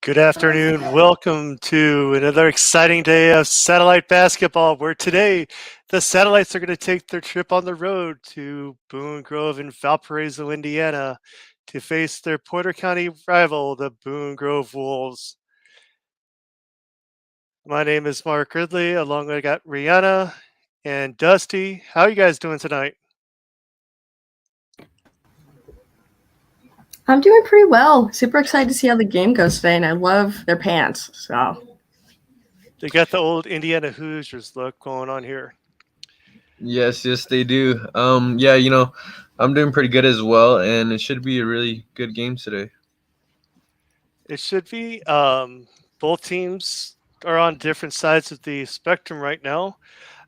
Good afternoon. Welcome to another exciting day of satellite basketball, where today the satellites are going to take their trip on the road to Boone Grove in Valparaiso, Indiana, to face their Porter County rival, the Boone Grove Wolves. My name is Mark Ridley, along with I got Rihanna and Dusty. How are you guys doing tonight? I'm doing pretty well. Super excited to see how the game goes today, and I love their pants. So They got the old Indiana Hoosiers look going on here. Yes, they do. I'm doing pretty good as well, and it should be a really good game today. It should be. Both teams are on different sides of the spectrum right now.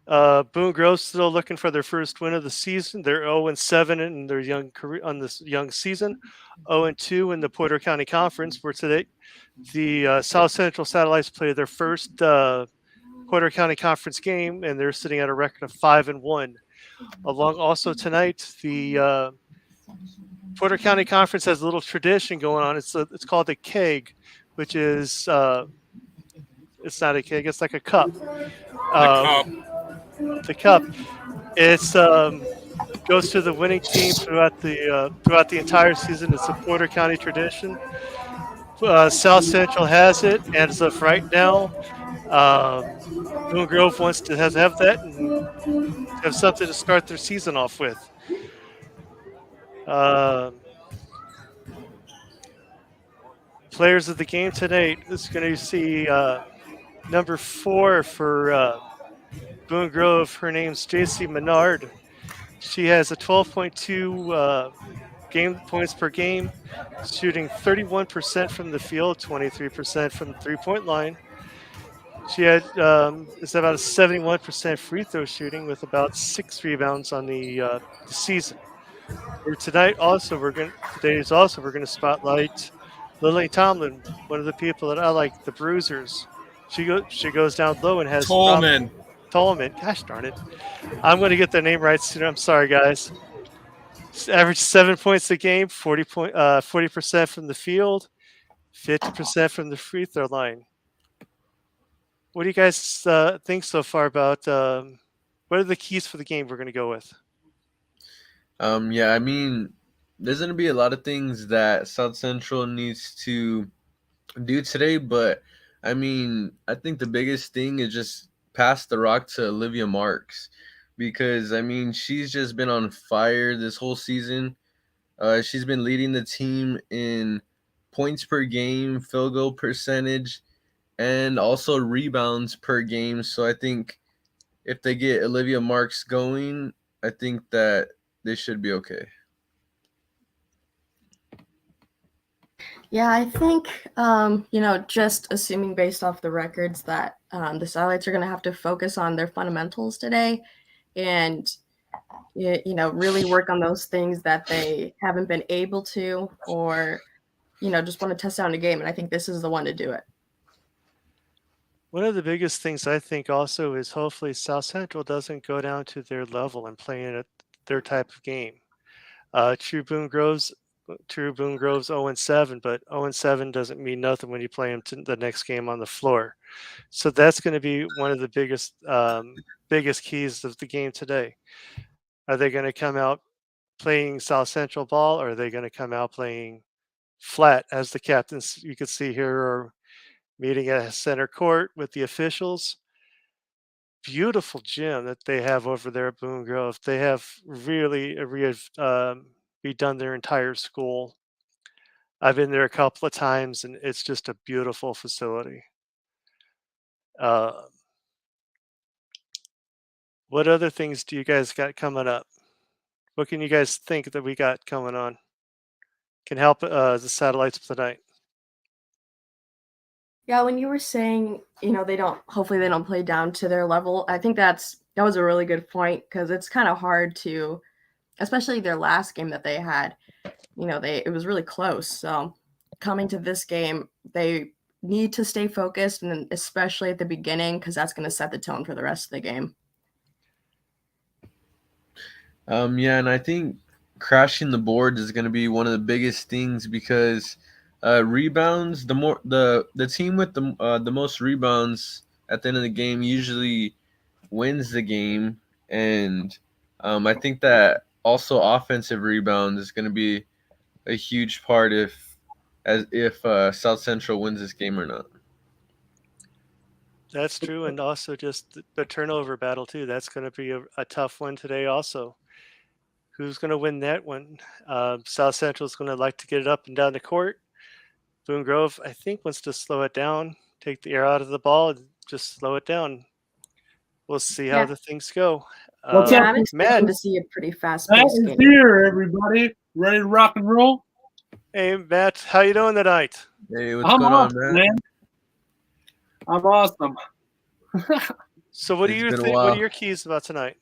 Boone Grove's still looking for their first win of the season. They're 0-7 in their young career on this young season, 0-2 in the Porter County Conference. Where today, the South Central Satellites play their first Porter County Conference game, and they're sitting at a record of 5-1. Along also tonight, the Porter County Conference has a little tradition going on. It's called a keg, which is it's not a keg. It's like a cup. The Uh, cup. the cup. It's goes to the winning team throughout the entire season. It's a Porter County tradition. South Central has it, and as of right now, Boone Grove wants to have that and have something to start their season off with. Um, Players of the game tonight is going to see number 4 for Boone Grove. Her name's JC Menard. She has a 12.2 game points per game, shooting 31% from the field, 23% from the three-point line. She had is about a 71% free throw shooting with about 6 rebounds on the season. Today we're going to spotlight Lily Tomlin, one of the people that I like, the Bruisers. She goes down low and has Tolman. Tolman. Gosh darn it! I'm going to get the name right soon. I'm sorry, guys. Average 7 points a game, 40% from the field, 50% from the free throw line. What do you guys think so far about what are the keys for the game we're going to go with? There's gonna be a lot of things that South Central needs to do today, but I think the biggest thing is just pass the rock to Olivia Marks, because she's just been on fire this whole season. She's been leading the team in points per game, field goal percentage, and also rebounds per game. So I think if they get Olivia Marks going, I think that they should be okay. yeah, I think just assuming based off the records that the Satellites are going to have to focus on their fundamentals today, and really work on those things that they haven't been able to, or just want to test out a game. And I think this is the one to do it. One of the biggest things I think also is hopefully South Central doesn't go down to their level and play in their type of game. True Boone Grove's 0-7, but 0-7 doesn't mean nothing when you play them to the next game on the floor. So that's going to be one of the biggest keys of the game today. Are they going to come out playing South Central ball, or are they going to come out playing flat, as the captains you can see here are meeting at center court with the officials? Beautiful gym that they have over there at Boone Grove. They have really redone their entire school. I've been there a couple of times, and it's just a beautiful facility. Uh, what other things do you guys got coming up? What can you guys think that we got coming on? Can help the satellites tonight. Yeah, when you were saying, hopefully they don't play down to their level, I think that was a really good point, because it's kind of hard to, especially their last game that they had, it was really close. So coming to this game, they need to stay focused, and especially at the beginning, because that's going to set the tone for the rest of the game. And I think crashing the board is going to be one of the biggest things, because Rebounds. The team with the most rebounds at the end of the game usually wins the game, and I think that also offensive rebounds is going to be a huge part if South Central wins this game or not. That's true, and also just the turnover battle too. That's going to be a tough one today. Also, who's going to win that one? South Central is going to like to get it up and down the court. Boone Grove, I think, wants to slow it down, take the air out of the ball, and just slow it down. We'll see how Yeah. the things go. What's Yeah, up, I'm expecting Matt? to see a pretty Matt fast-paced is game. here, everybody. Ready to rock and roll? Hey, Matt, how you doing tonight? Hey, what's I'm going on, awesome, man? man. I'm awesome. So, what do It's you been a think? What are while. your keys about tonight?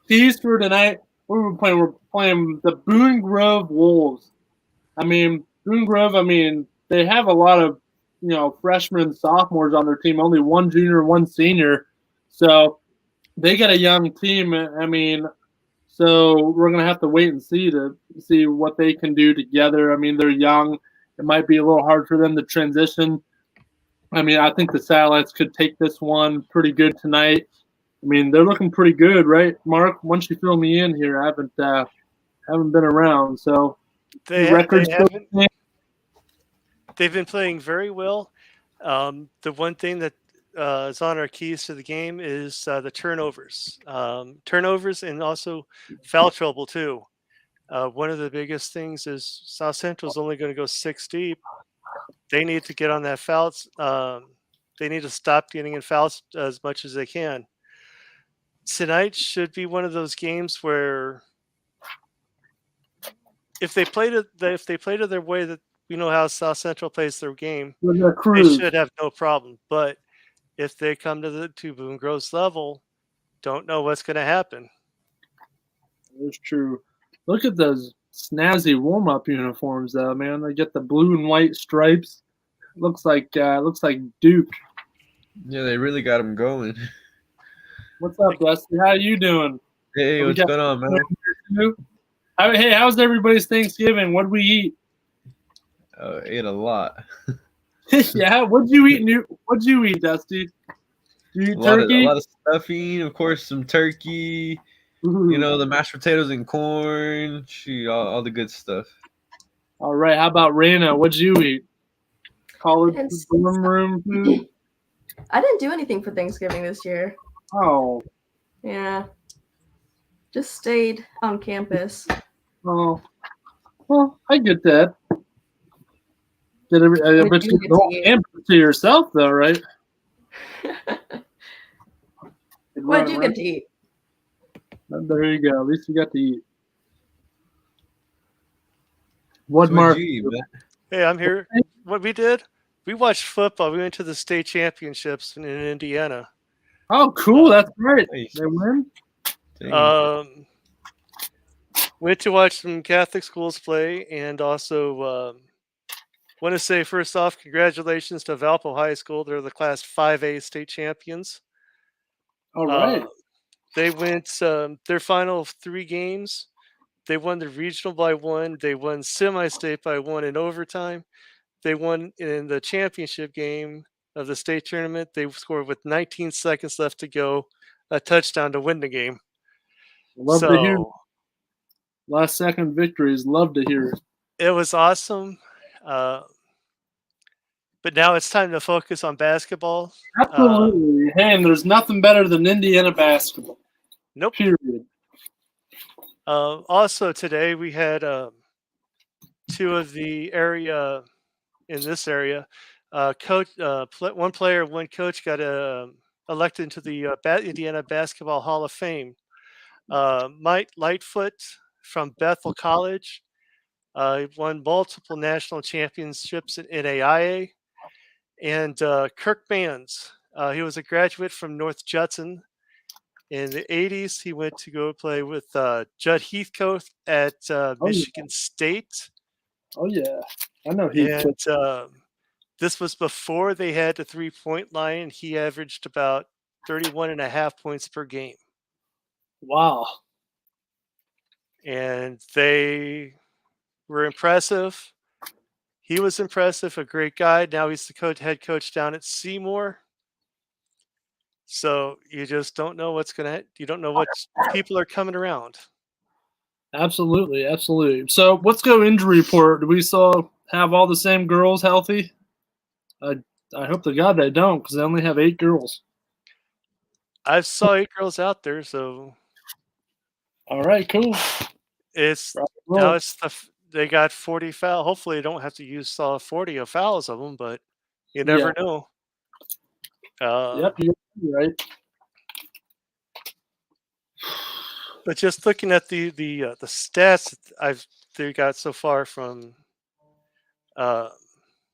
Keys for tonight. What are we playing? We're playing the Boone Grove Wolves. I mean, Boone Grove, they have a lot of, freshmen and sophomores on their team, only one junior, one senior. So they got a young team. So we're going to have to wait and see what they can do together. I mean, they're young. It might be a little hard for them to transition. I think the Satellites could take this one pretty good tonight. They're looking pretty good, right, Mark? Once you fill me in here, I haven't been around, so They records. haven't. They've been playing very well. The one thing that is on our keys to the game is the turnovers, turnovers, and also foul trouble too. One of the biggest things is South Central is only going to go 6 deep. They need to get on that fouls. They need to stop getting in fouls as much as they can. Tonight should be one of those games where if they play to their way that we know how South Central plays their game, they should have no problem. But if they come to Boone Grove's level, don't know what's going to happen. It's true. Look at those snazzy warm-up uniforms, though, man. They get the blue and white stripes. Looks like Duke. Yeah, they really got him going. What's up, Dusty? How you doing? Hey, what's going on, man? Hey, how's everybody's Thanksgiving? What did we eat? Ate a lot. Yeah, what'd you eat, Dusty? Did you eat turkey? A lot of stuffing, of course, some turkey. Ooh. The mashed potatoes and corn. All the good stuff. All right, how about Raina? What'd you eat? College dorm room food? I didn't do anything for Thanksgiving this year. Oh. Yeah. Just stayed on campus. Oh. Well, I get that. But you the whole campus to yourself, though, right? What did you get to eat? There you go. At least you got to eat. What, So Mark? you eat, man? Hey, I'm here. What we did? We watched football. We went to the state championships in Indiana. Oh, cool! That's great. Nice. They win. Went to watch some Catholic schools play, and also want to say first off, congratulations to Valpo High School. They're the Class 5A state champions. All right. They went their final 3 games. They won the regional by 1. They won semi-state by 1 in overtime. They won in the championship game of the state tournament. They scored with 19 seconds left to go, a touchdown to win the game. Love to hear last second victories. Love to hear it. It was awesome. But now it's time to focus on basketball. Absolutely. Hey, and there's nothing better than Indiana basketball. Nope. Period. Also today we had 2 of the area in this area. Coach, one player, one coach got elected into the Indiana Basketball Hall of Fame. Mike Lightfoot from Bethel College won multiple national championships in NAIA. And Kirk Bands, he was a graduate from North Judson. In the 80s, he went to go play with Judd Heathcote at Michigan State. Oh, yeah. I know Heathcote. And this was before they had the 3-point line. He averaged about 31.5 points per game. Wow. And they were impressive. He was impressive, a great guy. Now he's the head coach down at Seymour. So you just don't know what's gonna. You don't know what people are coming around. Absolutely, absolutely. So let's go injury report. Do we still have all the same girls healthy? I hope to God they don't, because they only have 8 girls. I saw 8 girls out there, so All right, cool. it's Rock and now roll. it's they got 40 foul. Hopefully, they don't have to use 40 of fouls of them, but you never know. Yep, you're right. But just looking at the stats they got so far from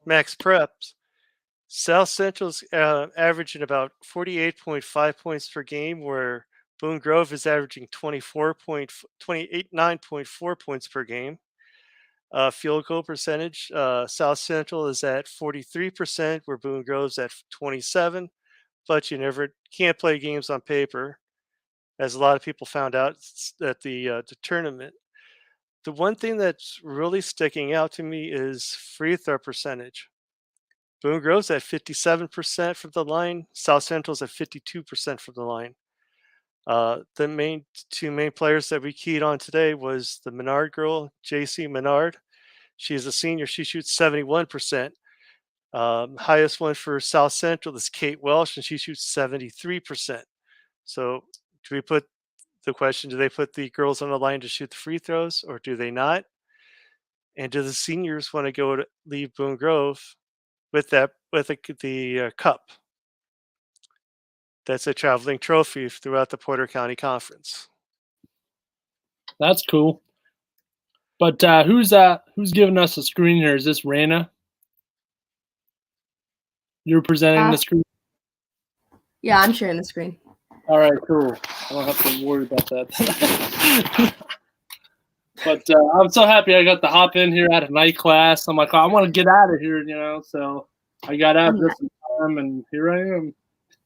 Max Preps, South Central's averaging about 48.5 points per game, where Boone Grove is averaging 9.4 points per game. Field goal percentage, South Central is at 43%, where Boone Grove's at 27. But you never can't play games on paper, as a lot of people found out at the tournament. The one thing that's really sticking out to me is free throw percentage. Boone Grove's at 57% from the line. South Central's at 52% from the line. The two main players that we keyed on today was the Menard girl, JC Menard. She's a senior. She shoots 71%. Highest one for South Central is Kate Welsh, and she shoots 73%. So do we put the question, do they put the girls on the line to shoot the free throws, or do they not? And do the seniors want to go to leave Boone Grove with the cup? That's a traveling trophy throughout the Porter County Conference. That's cool. But who's giving us a screen here? Is this Raina? You're presenting the screen? Yeah, I'm sharing the screen. All right, cool. I don't have to worry about that. But I'm so happy I got to hop in here at a night class. I'm like, I want to get out of here, so I got out just in time, and here I am.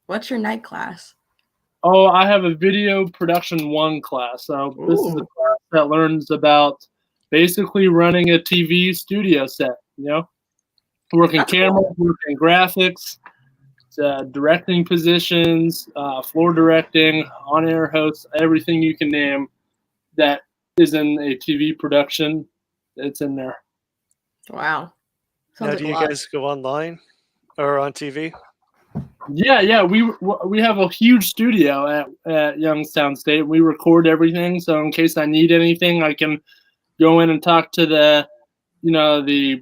What's your night class? Oh, I have a video production 1 class. So this is a class that learns about basically running a TV studio set, working camera, working graphics, directing positions, floor directing, on-air hosts, everything you can name that is in a TV production, it's in there. Wow. Now, do you guys go online or on TV? Yeah. We have a huge studio at Youngstown State. We record everything, so in case I need anything, I can go in and talk to the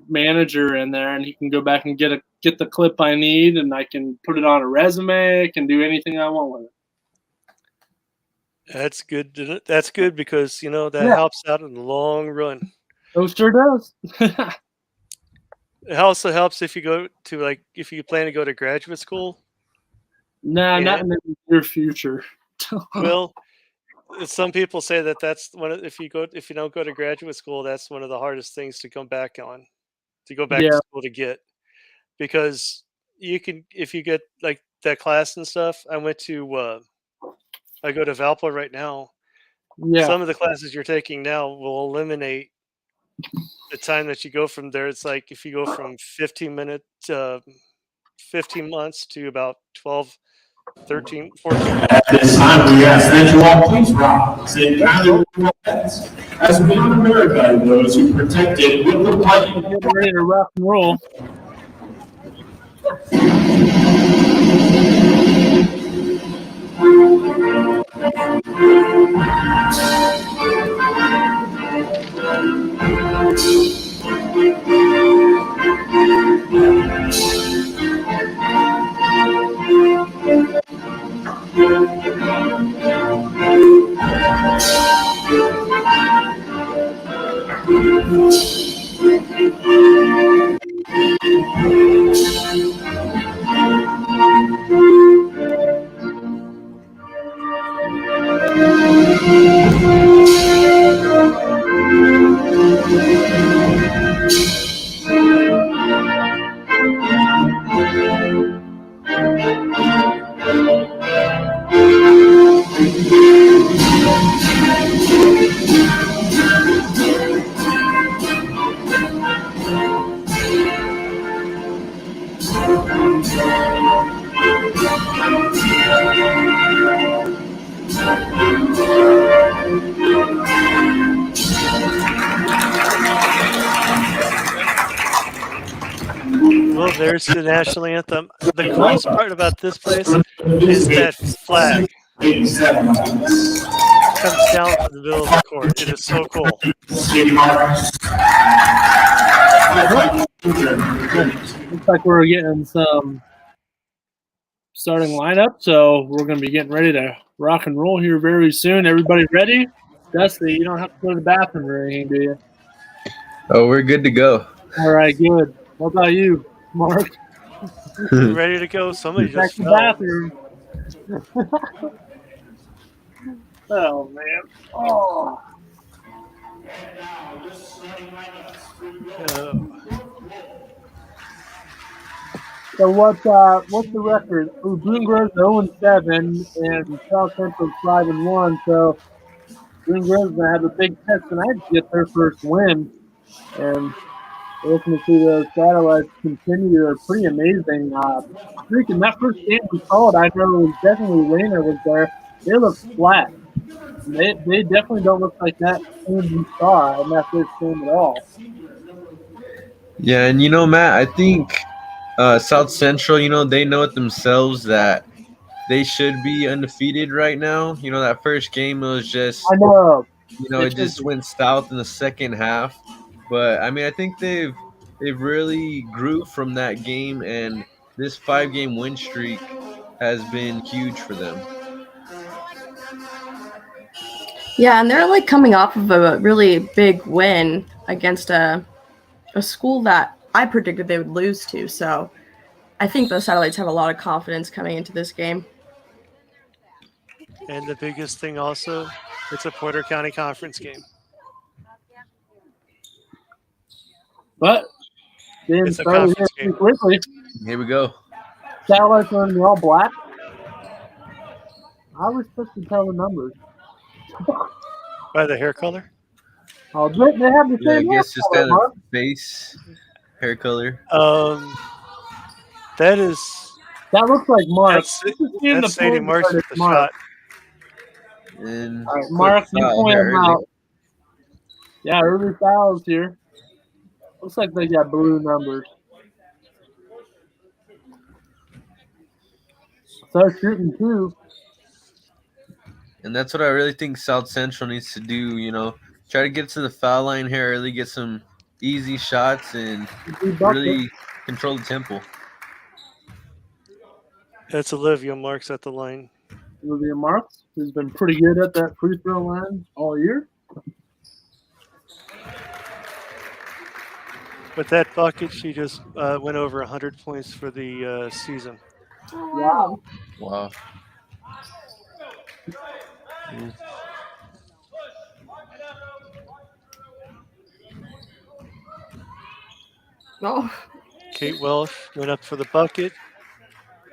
manager in there, and he can go back and get the clip I need, and I can put it on a resume. I can do anything I want with it. That's good. That's good because that helps out in the long run. Oh, sure does. It also helps if you go to if you plan to go to graduate school. Nah, not in the near future. Well, some people say that's if you don't go to graduate school, that's one of the hardest things to come back on, to go back to school to get, because you can, if you get that class and stuff. I go to Valpo right now. Yeah. Some of the classes you're taking now will eliminate the time that you go from there. It's like if you go from 15 months to about 12, 13, 14. At this time, we ask that you all please rise and gather with your heads as we honor those who protected with the light. Getting ready to rock and roll. Well, there's the national anthem. The coolest part about this place is that flag comes down from the middle of the court. It is so cool. Looks like we're getting some starting lineup, so we're going to be getting ready to rock and roll here very soon. Everybody ready? Dusty, you don't have to go to the bathroom or anything, do you? Oh, we're good to go. All right, good. What about you, Mark? Ready to go. Somebody Back just to the fell. bathroom. Oh, man. Oh. So what's the record? Ooh, Boone Grove's 0-7 and South Central's 5-1. So Boone Grove's gonna have a big test tonight to get their first win, and we're looking to see those satellites continue. They're pretty amazing. Freaking that first game we called, I know definitely Lena was there. They look flat. They definitely don't look like that team we saw in that first game at all. Yeah, and Matt, I think South Central, they know it themselves that they should be undefeated right now. That first game was just, I know. it just went south in the second half. But I mean, I think they've really grew from that game, and this 5-game win streak has been huge for them. Yeah, and they're like coming off of a really big win against a school that I predicted they would lose to. So I think the Satellites have a lot of confidence coming into this game. And the biggest thing also, it's a Porter County Conference game. But then It's a started conference here game. pretty quickly. Here we go. Satellites are in the all black. How are we supposed to tell the numbers? By the hair color? Oh, they have the Yeah, I same guess just hair kind color, of face, hair color. That is. That looks like Mark. That's Sadie Marks with the shot. And all right, Mark, you point them out. Yeah, early fouls here. Looks like they got blue numbers. Start shooting too. And that's what I really think South Central needs to do, try to get to the foul line here early, get some easy shots, and really control the tempo. That's Olivia Marks at the line. Olivia Marks, who's been pretty good at that free throw line all year. With that bucket, she just went over 100 points for the season. Oh, Wow. Oh. Kate Welsh went up for the bucket.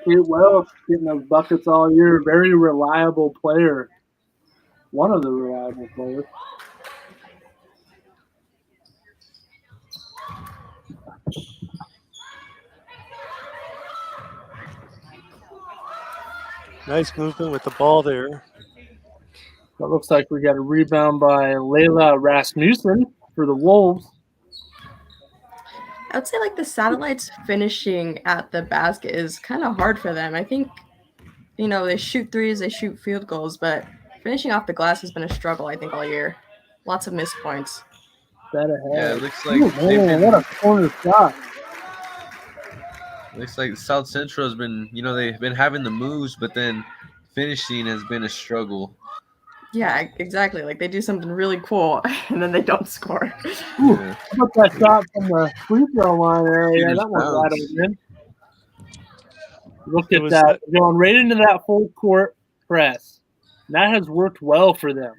Kate Welsh getting those buckets all year. Very reliable player. One of the reliable players. Nice movement with the ball there. It looks like we got a rebound by Layla Rasmussen for the Wolves. I would say like the Satellites finishing at the basket is kind of hard for them. I think, they shoot threes, they shoot field goals, but finishing off the glass has been a struggle, I think, all year. Lots of missed points. That ahead. Yeah, it looks like what a corner shot. Looks like South Central has been, they've been having the moves, but then finishing has been a struggle. Yeah, exactly. Like they do something really cool and then they don't score. Ooh, how about that shot from the free throw line area? That one's right over in. Look at that. Going right into that full court press. That has worked well for them.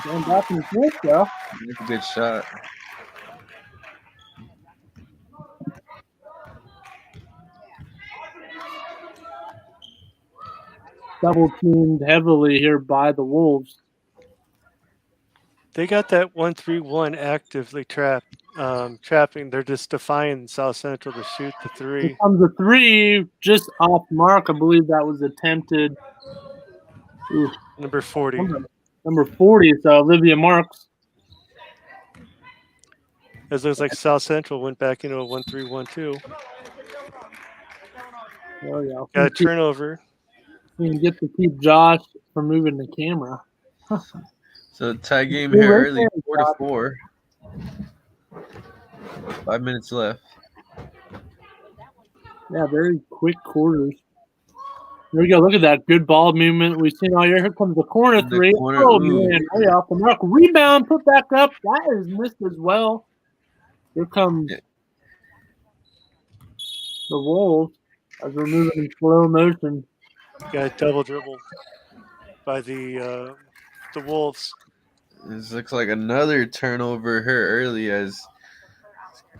Going back and forth, though. That's a good shot. Double teamed heavily here by the Wolves. They got that 1-3-1 actively trapping. They're just defying South Central to shoot the Here three. comes a three just off mark. I believe that was attempted. Ooh, Number 40. number 40. So Olivia Marks. It looks like South Central went back into a 1-3-1 too. Oh yeah. Got a turnover. We can get to keep Josh from moving the camera. So tie game You're here right early, there, 4-4. 5 minutes left. Yeah, very quick quarters. There we go. Look at that good ball movement we've seen all year. Here comes the corner In the three. corner, Oh ooh. man, way off the mark. Rebound, put back up. That is missed as well. Here comes the Wolves as we're moving in slow motion. Got a double dribble by the Wolves. This looks like another turnover here early, as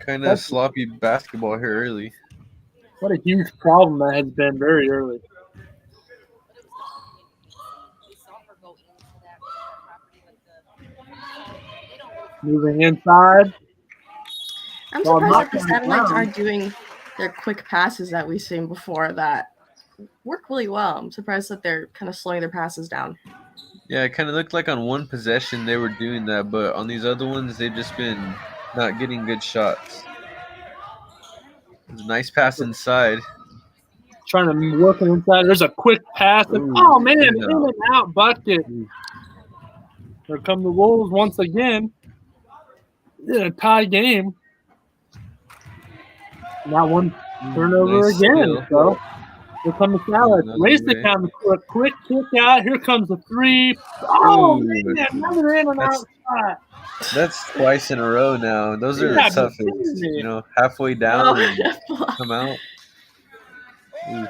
kind of sloppy basketball here early. What a huge problem that has been very early. Moving inside. I'm Well, surprised that the knocking it Satellites down. aren't doing their quick passes that we've seen before that work really well. I'm surprised that they're kind of slowing their passes down. Yeah, it kind of looked like on one possession they were doing that, but on these other ones they've just been not getting good shots. It's a nice pass inside. Trying to work it inside. There's a quick pass. Ooh, oh, man, in in and out bucket. Here come the Wolves once again. In a tie game. That one turnover nice again. steal. So here come the Satellites. Another Race the way. count for a quick kick out. Here comes the three. Oh, Ooh. man, another in and out shot. That's twice in a row now. Those are the Yeah, but toughest. kidding me. You know, halfway down and Oh, come out. Oof.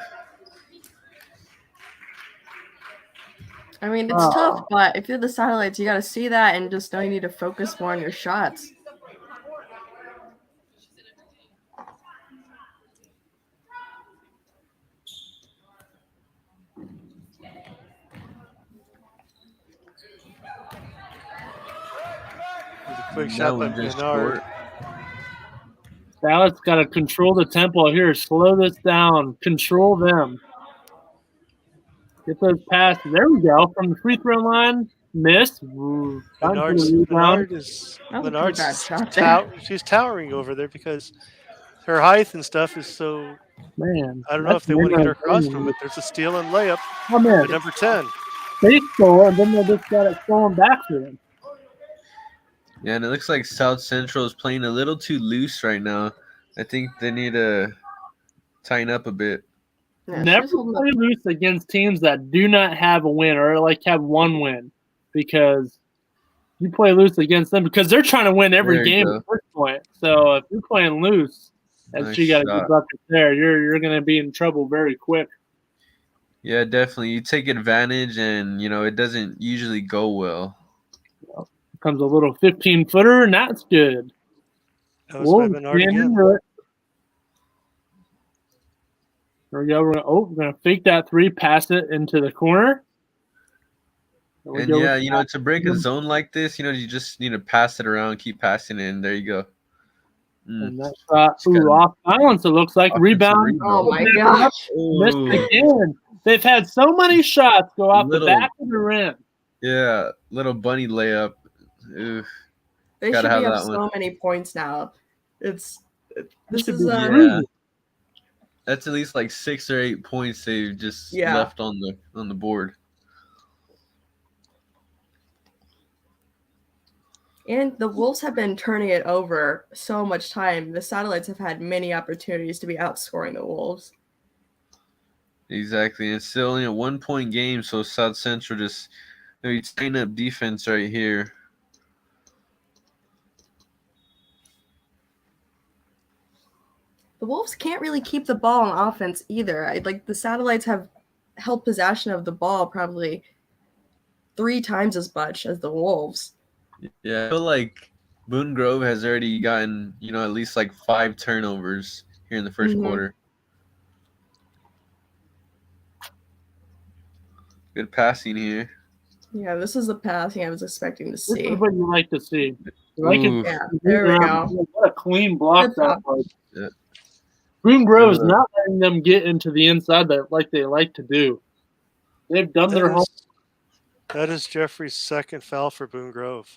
I mean, it's tough, but if you're the Satellites, you got to see that and just know you need to focus more on your shots. Quick That shot by one just Menard. short. Satellites got to control the tempo here. Slow this down. Control them. Get those passes. There we go. From the free throw line. Miss. Ooh, Menard's bad shot there. she's towering over there because her height and stuff is so. Man, I don't know if they want to get her across from it. There's a steal and layup Oh, man. to number 10. They stole it, and then they just got it stolen back to them. Yeah, and it looks like South Central is playing a little too loose right now. I think they need to tighten up a bit. Yeah, Never she's holding up. play loose against teams that do not have a win or like have one win, because you play loose against them because they're trying to win every There you game go. at this point. So if you're playing loose, and Nice you got a good shot. bucket there, you're going to be in trouble very quick. Yeah, definitely. You take advantage, and you know it doesn't usually go well. Comes a little 15-footer, and that's good. That was by Menard stand again. into it. There we go. We're gonna fake that three, pass it into the corner. There we And go yeah, with you know, to break a zone like this, you know, you just need to pass it around, keep passing it, and there you go. And that shot, Just gotta- off balance, it looks like. Offensive Rebound. rebound. Oh my gosh. Missed again. They've had so many shots go off the back of the rim. Yeah, little bunny layup. Oof. They Gotta should be have up that so one. many points now. This should is be- Yeah. That's at least like 6 or 8 points they've just Yeah. left on the board. and the Wolves have been turning it over so much time. The Satellites have had many opportunities to be outscoring the Wolves. Exactly. It's still only a 1-point game, so South Central just maybe tighten up defense right here. The Wolves can't really keep the ball on offense either. Like the Satellites have held possession of the ball probably 3 times as much as the Wolves. Yeah, I feel like Boone Grove has already gotten, you know, at least like 5 turnovers here in the 1st Mhm. quarter. Good passing here. Yeah, this is the passing I was expecting to This see. is what you like to see. You like Ooh. it. Yeah, there we go. What a clean block Good that job. was. Yeah. Boone Grove is Yeah. not letting them get into the inside like they like to do. They've done their home. That is Jeffrey's second foul for Boone Grove.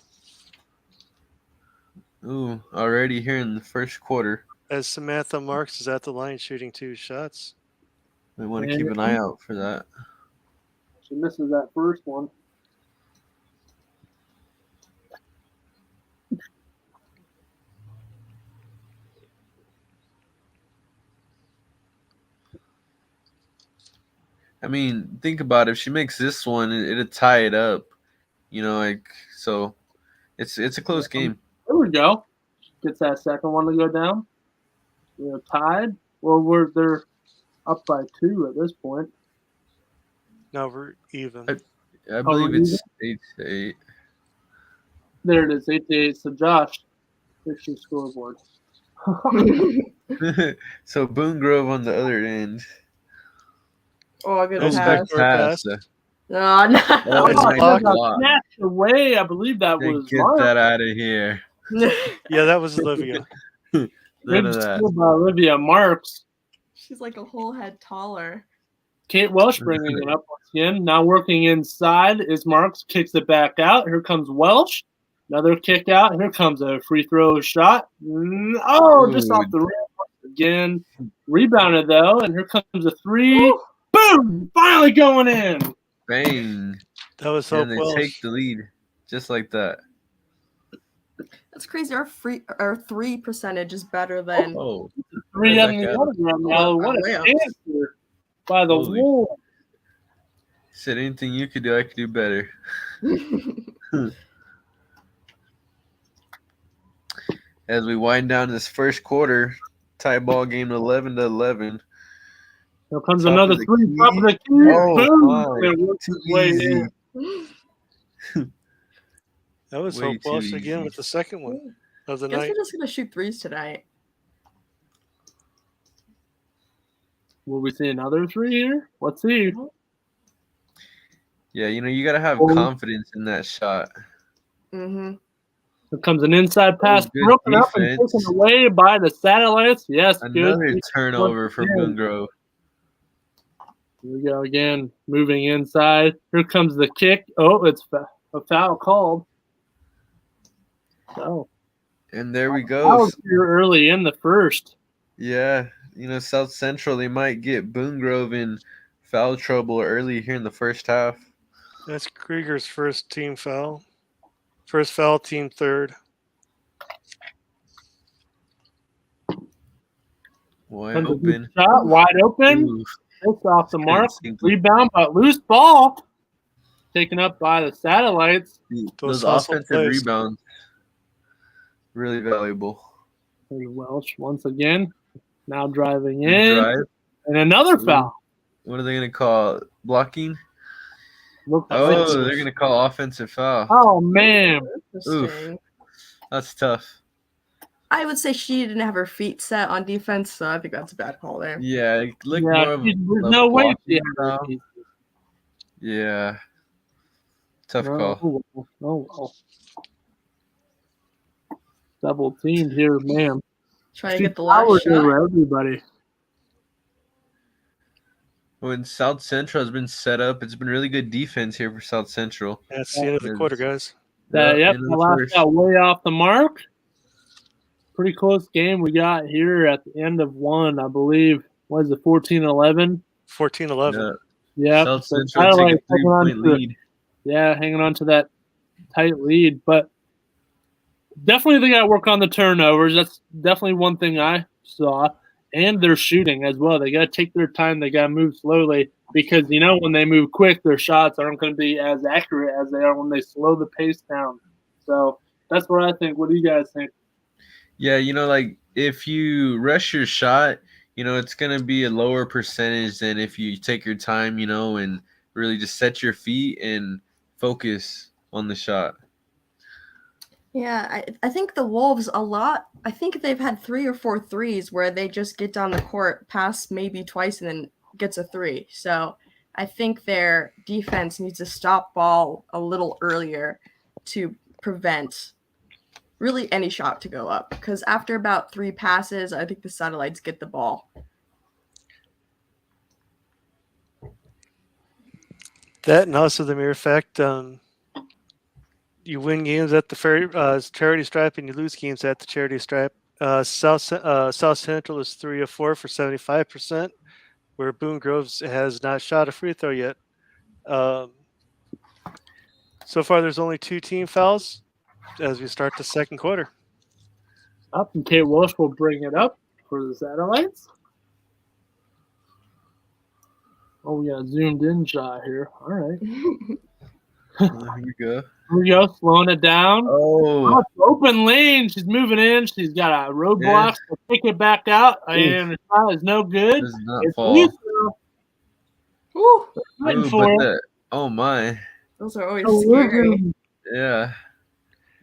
Ooh, already here in the first quarter. As Samantha Marks is at the line shooting 2 shots. We want to keep an eye out for that. She misses that first one. I mean, think about it. If she makes this one, it'll tie it up. So it's a close game. There we go. Gets that second one to go down. They're tied. Well, they're up by 2 at this point. Now we're even. I believe it's 8-8. There it is, 8-8. So Josh, fix your scoreboard. So Boone Grove on the other end. Oh, good Nice pass. backdoor pass. Oh, no. Oh, Nice nice block. block. Snatched away. I believe that Hey, was get Mark. that out of here. Yeah, that was Olivia. None Good of that. steal by Olivia Marks. She's like a whole head taller. Kate Welsh bringing it up once again. Now working inside is Marks. Kicks it back out. Here comes Welsh. Another kick out. Here comes a free throw shot. Oh, just Ooh. off the rim again. Rebounded though, and here comes a 3. Ooh. Boom! Finally going in. Bang. That was Hope And they Welsh. take the lead just like that. That's crazy. Our 3 percentage is better than. Oh. 3 Right on the back other end now. What a layups. chance here by the Holy. wall. Said anything you could do, I could do better. As we wind down this first quarter, tie ball game 11-11. Here comes Top another of the 3. key. Top of the key. Oh, Boom! my. It works Too its way easy. in. That was Way Hope Welsh too again easy. with the second one of the Guess night. we're just gonna shoot 3s tonight. Will we see another 3 here? Let's see. Yeah, you got to have confidence in that shot. Mm-hmm. Here comes an inside pass, good broken up and defense. taken away by the Satellites. Yes, Another good. turnover for Boone Grove. Here we go again, moving inside. Here comes the kick. Oh, it's a foul called. Oh, And there we that go. was here early in the first. Yeah, South Central, they might get Boone Grove in foul trouble early here in the first half. That's Krieger's first team foul. First foul, team third. Wide open. Shot wide open. Ooh, It's off the mark. sink it. Rebound, but loose ball. Taken up by the Satellites. Those hustle offensive plays. rebounds, really valuable. There's Welch once again. Now driving in. Drive. And another foul. What are they going to call it? Blocking? Looks Oh, offensive. they're going to call offensive foul. Oh, man. Interesting. That's tough. I would say she didn't have her feet set on defense, so I think that's a bad call there. Yeah, it looked Yeah, more of there's a no way blocking she had her foul. feet. Yeah. Tough call. Oh, well. Double teamed here, man. Trying to get the last shot. For everybody. When South Central has been set up, it's been really good defense here for South Central. That's the end of the quarter, guys. Yep, in the last first. shot way off the mark. Pretty close game we got here at the end of one, I believe. What is it, 14-11? 14-11. Yeah. South So Central take a Satellites hanging on 3-point to it. lead. Yeah, hanging on to that tight lead. But definitely they got to work on the turnovers. That's definitely one thing I saw. And their shooting as well. They got to take their time. They got to move slowly because, when they move quick, their shots aren't going to be as accurate as they are when they slow the pace down. So that's what I think. What do you guys think? Yeah, if you rush your shot, it's going to be a lower percentage than if you take your time, and really just set your feet and focus on the shot. Yeah, I think the Wolves I think they've had 3 or 4 threes where they just get down the court, pass maybe twice, and then gets a 3. So I think their defense needs to stop ball a little earlier to prevent really any shot to go up. Because after about 3 passes, I think the Satellites get the ball. That and also the mere fact you win games at the charity stripe and you lose games at the charity stripe. South Central is 3 of 4 for 75%, where Boone Groves has not shot a free throw yet. So far, there's only 2 team fouls as we start the second quarter. Up, and Kate Walsh will bring it up for the Satellites. Oh, we got a zoomed in shot here. All right. Here we go. Here we go, slowing it down. Oh, Oh, open lane. She's moving in. She's got a roadblock. She'll take it back out, and the shot is no good. does not It's fall. Lisa. Woo! Fighting Ooh, for but it. oh my, Those are always Oh, scary. yeah,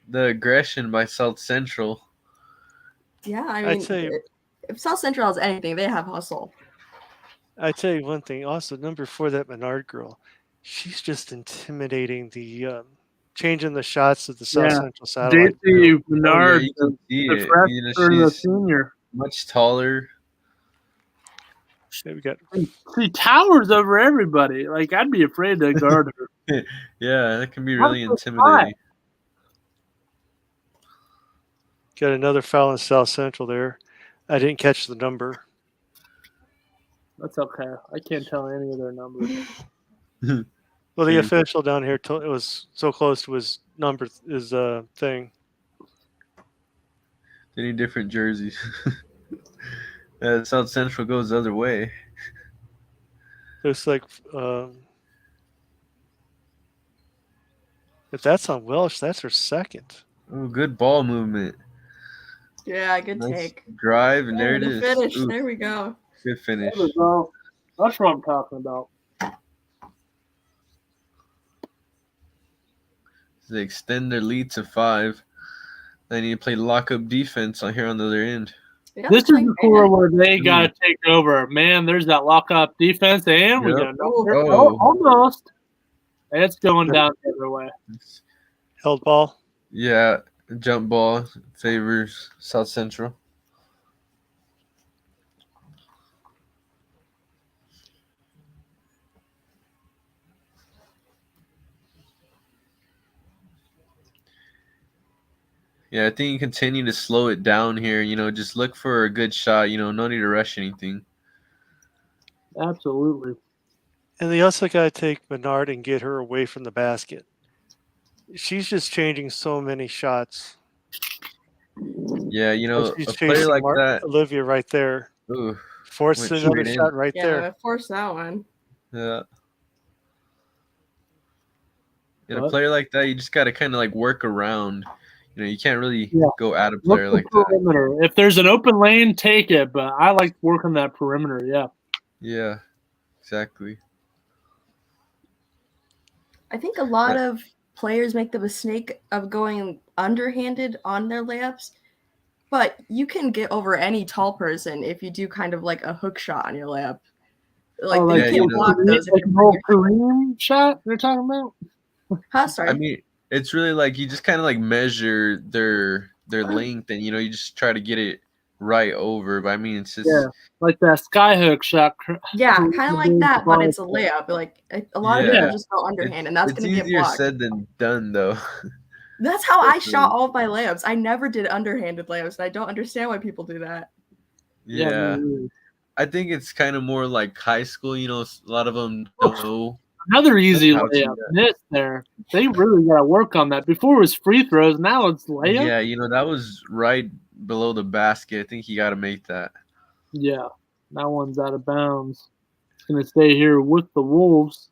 the aggression by South Central. Yeah, I I'd mean, say- if South Central has anything, they have hustle. I tell you one thing. Also, number 4, that Menard girl, she's just intimidating. The changing the shots of the South Yeah. Central Satellite. JC Oh, yeah, Bernard, you can see the it. freshman or the She's senior. much taller. Yeah, we got She towers over everybody. Like, I'd be afraid to guard her. Yeah, that can be really That's so intimidating. got another foul in South Central there. I didn't catch the number. That's okay. I can't tell any of their numbers. Well, the Yeah. official down here it was so close to his number, his thing. They need different jerseys. South Central goes the other way. Looks like if that's on Welsh, that's her second. Oh, good ball movement. Yeah, good Nice take. drive, and there it the is. finish. Ooh, There we go. good finish. There we go. That's what I'm talking about. They extend their lead to 5. They need to play lock-up defense on here on the other end. Yeah, This is playing the core man. where they got to take over. Man, there's that lock-up defense, and we Yep. got another. Oh. Almost. It's going down the other way. Held ball. Yeah, jump ball favors South Central. Yeah, I think you continue to slow it down here. Just look for a good shot. No need to rush anything. Absolutely. And they also got to take Menard and get her away from the basket. She's just changing so many shots. Yeah, She's a player chasing like that. Olivia right there. Ooh, Forced Went another straight in. shot right Yeah, there. force that one. yeah. And a What? player like that, you just got to kind of like work around. You can't really Yeah. go at a Look player the like that. perimeter. If there's an open lane, take it. But I like working that perimeter. Yeah. Yeah, exactly. I think a lot of players make the mistake of going underhanded on their layups, but you can get over any tall person if you do kind of like a hook shot on your layup. Like, Oh, you yeah, can block those. If like you a whole Kareem shot you're talking about? Huh, sorry. I mean, it's really like you just kind of like measure their length, and you just try to get it right over. But I mean, it's just Yeah. Like that skyhook shot. yeah, kind of like that, but it's a layup. Like a lot of Yeah. people just go underhand, and that's it's going to get easier blocked. said than done, though. That's how I Definitely. shot all of my layups. I never did underhanded layups, and I don't understand why people do that. Yeah, I think it's kind of more like high school. A lot of them know. Another easy How to do layup. This there. They really got to work on that. Before it was free throws. Now it's layup. Yeah, that was right below the basket. I think you got to make that. Yeah. That one's out of bounds. It's going to stay here with the Wolves.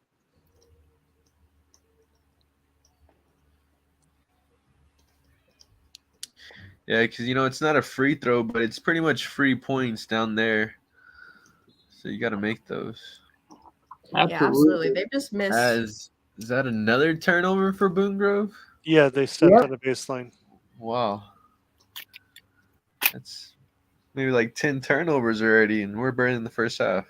Yeah, because it's not a free throw, but it's pretty much free points down there. So you got to make those. Yeah, absolutely. They've just missed. Is that another turnover for Boone Grove? Yeah, they stepped Yep. on the baseline. Wow. That's maybe like 10 turnovers already, and we're burning the first half.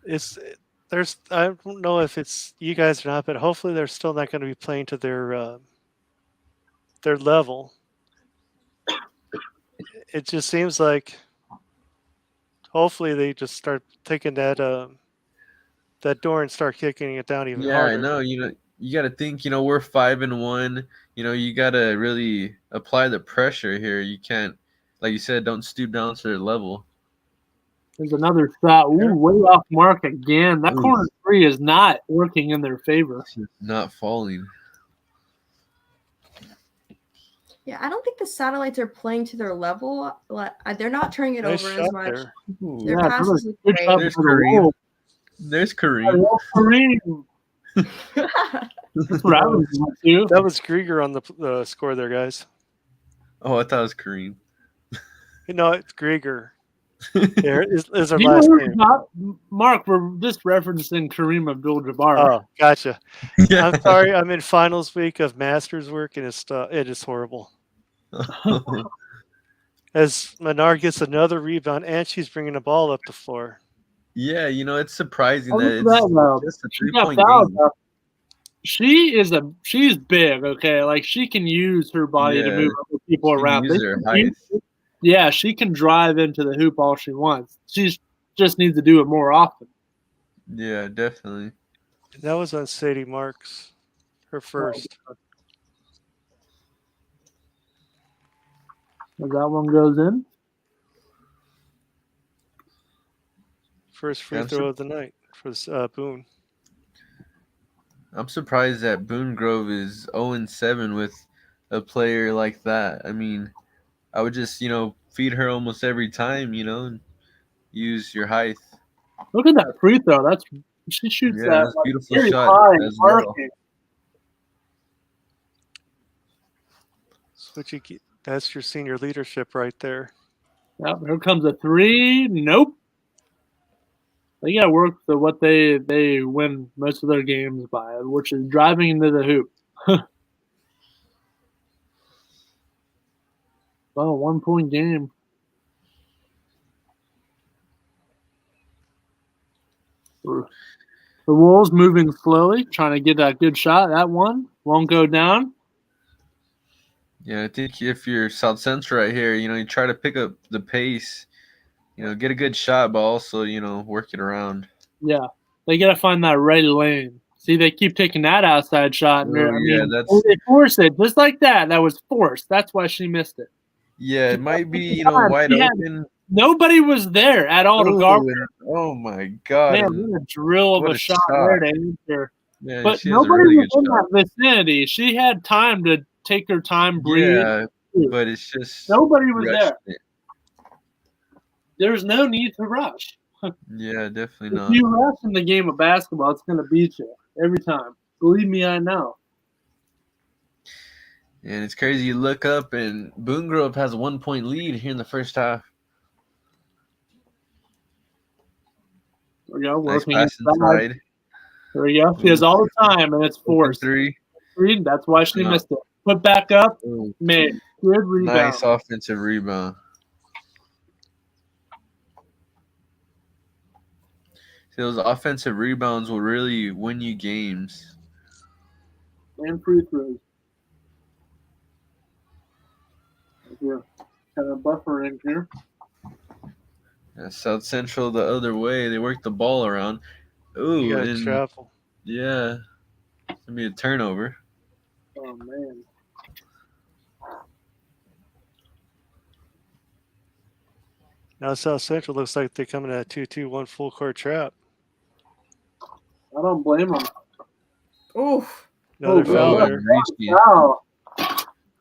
I don't know if it's you guys or not, but hopefully they're still not going to be playing to their level. It just seems like hopefully they just start taking that door and start kicking it down even Yeah, I harder. know. You got to think. We're 5-1. You got to really apply the pressure here. You can't, like you said, don't stoop down to their level. There's another shot. Ooh, way off mark again. That Ooh. corner three is not working in their favor. Not falling. Yeah, I don't think the Satellites are playing to their level. They're not turning it Nice over shot as much. there. Ooh. Their Yeah, passes look good great. job There's for the Kareem. Wolves. There's I Kareem. love Kareem. That's what I was doing too. That was Grieger on the score there, guys. Oh, I thought it was Kareem. No, it's Grieger. There is our You know last who's name. not? Mark, we're just referencing Kareem Abdul-Jabbar. Oh, gotcha. Yeah. I'm sorry. I'm in finals week of Masters work, and it is horrible. As Menard gets another rebound, and she's bringing the ball up the floor. Yeah, it's surprising Oh, that look at it's that, though. just a She got 3-point fouled, game. though. She's big, okay? Like, she can use her body to Yeah, move other people she can around. use her height. Yeah, she can drive into the hoop all she wants. She just needs to do it more often. Yeah, definitely. That was on Sadie Marks, her first. As that one goes in. First free Yeah, throw of the night for Boone. I'm surprised that Boone Grove is 0-7 with a player like that. I mean, I would just, feed her almost every time, and use your height. Look at that free throw. She shoots Yeah, that that's a like, beautiful very shot high as well. arcing. That's your senior leadership right there. Yep, here comes a three. Nope. They got to work to what they win most of their games by, which is driving into the hoop. Well, 1 point game. The Wolves moving slowly, trying to get that good shot. That one won't go down. Yeah, I think if you're South Central right here, you try to pick up the pace, get a good shot, but also, work it around. Yeah, they got to find that right lane. See, they keep taking that outside shot. They force it just like that. That was forced. That's why she missed it. Yeah, it might be, wide open. Nobody was there at all to guard her. Oh my God! Man, what a drill of a shot there to answer. Yeah, but she has a nobody really was good in shot. that vicinity. She had time to take her time, breathe. Yeah, but it's just nobody was there. it. There's no need to rush. Yeah, definitely If not. you rush in the game of basketball, it's going to beat you every time. Believe me, I know. And it's crazy. You look up, and Boone Grove has a 1 point lead here in the first half. There we go. Nice Working pass inside. There we go. She has all the time, and it's forced. Three. That's why she missed it. Put back up. Ooh. Made. Good rebound. Nice offensive rebound. See, those offensive rebounds will really win you games. And free throws. We're kind of buffering here. Yeah, South Central the other way. They work the ball around. Ooh, You gotta travel. Yeah. It's gonna be a turnover. Oh man. Now South Central looks like they're coming at a 2-2-1 full court trap. I don't blame them. Oof. Another foul there. Wow.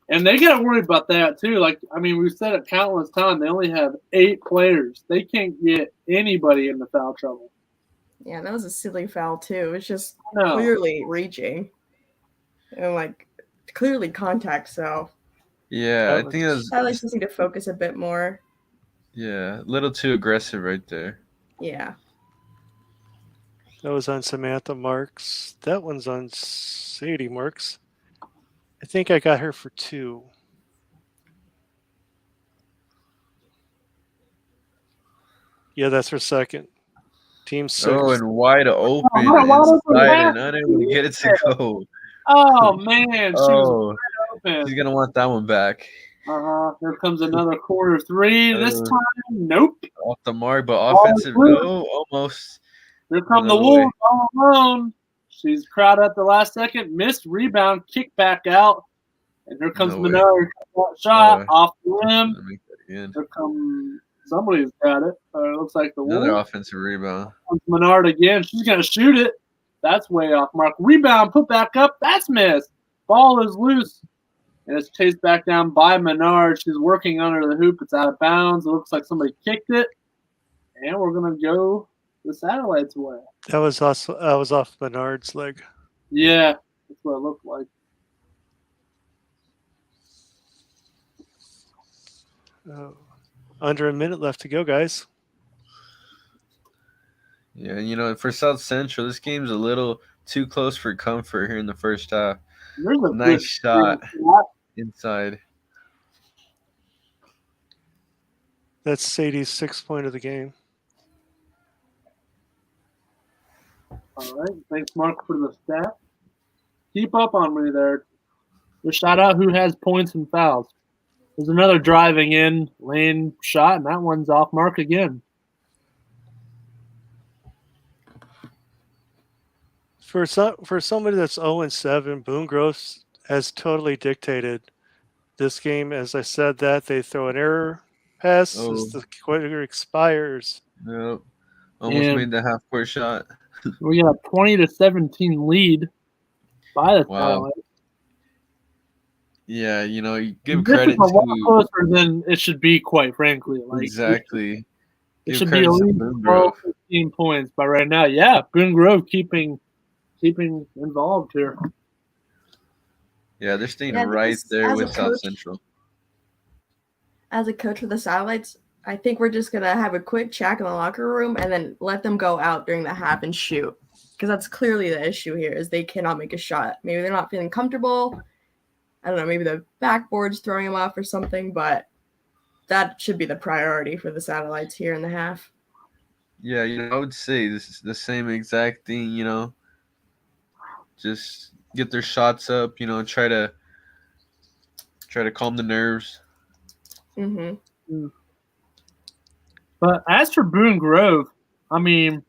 And they got to worry about that too. Like, I mean, we've said it countless times. They only have 8 players. They can't get anybody into foul trouble. Yeah, that was a silly foul too. It's just clearly reaching, and clearly contact. So yeah, I think that's. I just need to focus a bit more. Yeah, a little too aggressive right there. Yeah. That was on Samantha Marks. That one's on Sadie Marks. I think I got her for 2. Yeah, that's her second. Team 6. Oh, and wide open what a wide open inside pass. and unable to get it to go. Oh man, she was Oh, wide open. she's gonna want that one back. Here comes another quarter three. This time, nope. Off the mark, but Ball is offensive. loose. No, almost. Here come the Another way. Wolves all alone. She's crowded at the last second. Missed rebound, kick back out. And here comes No way. Menard. Shot way. off the rim. Let me make that again. Here comes somebody's got it. It looks like the Another Wolves. offensive rebound. Comes Menard again. She's gonna shoot it. That's way off mark. Rebound, put back up. That's missed. Ball is loose. And it's chased back down by Menard. She's working under the hoop. It's out of bounds. It looks like somebody kicked it. And we're gonna go the Satellites' way. That was off Bernard's leg. Yeah, that's what it looked like. Under a minute left to go, guys. Yeah, you know, for South Central, this game's a little too close for comfort here in the first half. There's a Nice good shot shot. inside. That's Sadie's 6th point of the game. All right. Thanks, Mark, for the stat. Keep up on me there. Just shout out who has points and fouls. There's another driving in lane shot, and that one's off mark again. For somebody that's 0-7, Boone Grove has totally dictated this game. As I said, that they throw an error pass as the quarter expires. Yep. Almost made the half-court shot. We got a 20-17 lead by the Satellites. Yeah, you know, you give This credit is a lot to closer than it should be, quite frankly. Like, exactly. It Give should be credit at to least Boone 12, Grove. 15 points. But right now, yeah, Boone Grove keeping involved here. Yeah, they're staying Yeah, right this- there as with a South coach- Central. As a coach for the Satellites, I think we're just gonna have a quick chat in the locker room and then let them go out during the half and shoot, because that's clearly the issue here is they cannot make a shot. Maybe they're not feeling comfortable. I don't know. Maybe the backboard's throwing them off or something, but that should be the priority for the Satellites here in the half. Yeah, you know, I would say this is the same exact thing, you know. Just get their shots up, you know, try to calm the nerves. Mm-hmm. But as for Boone Grove, I mean,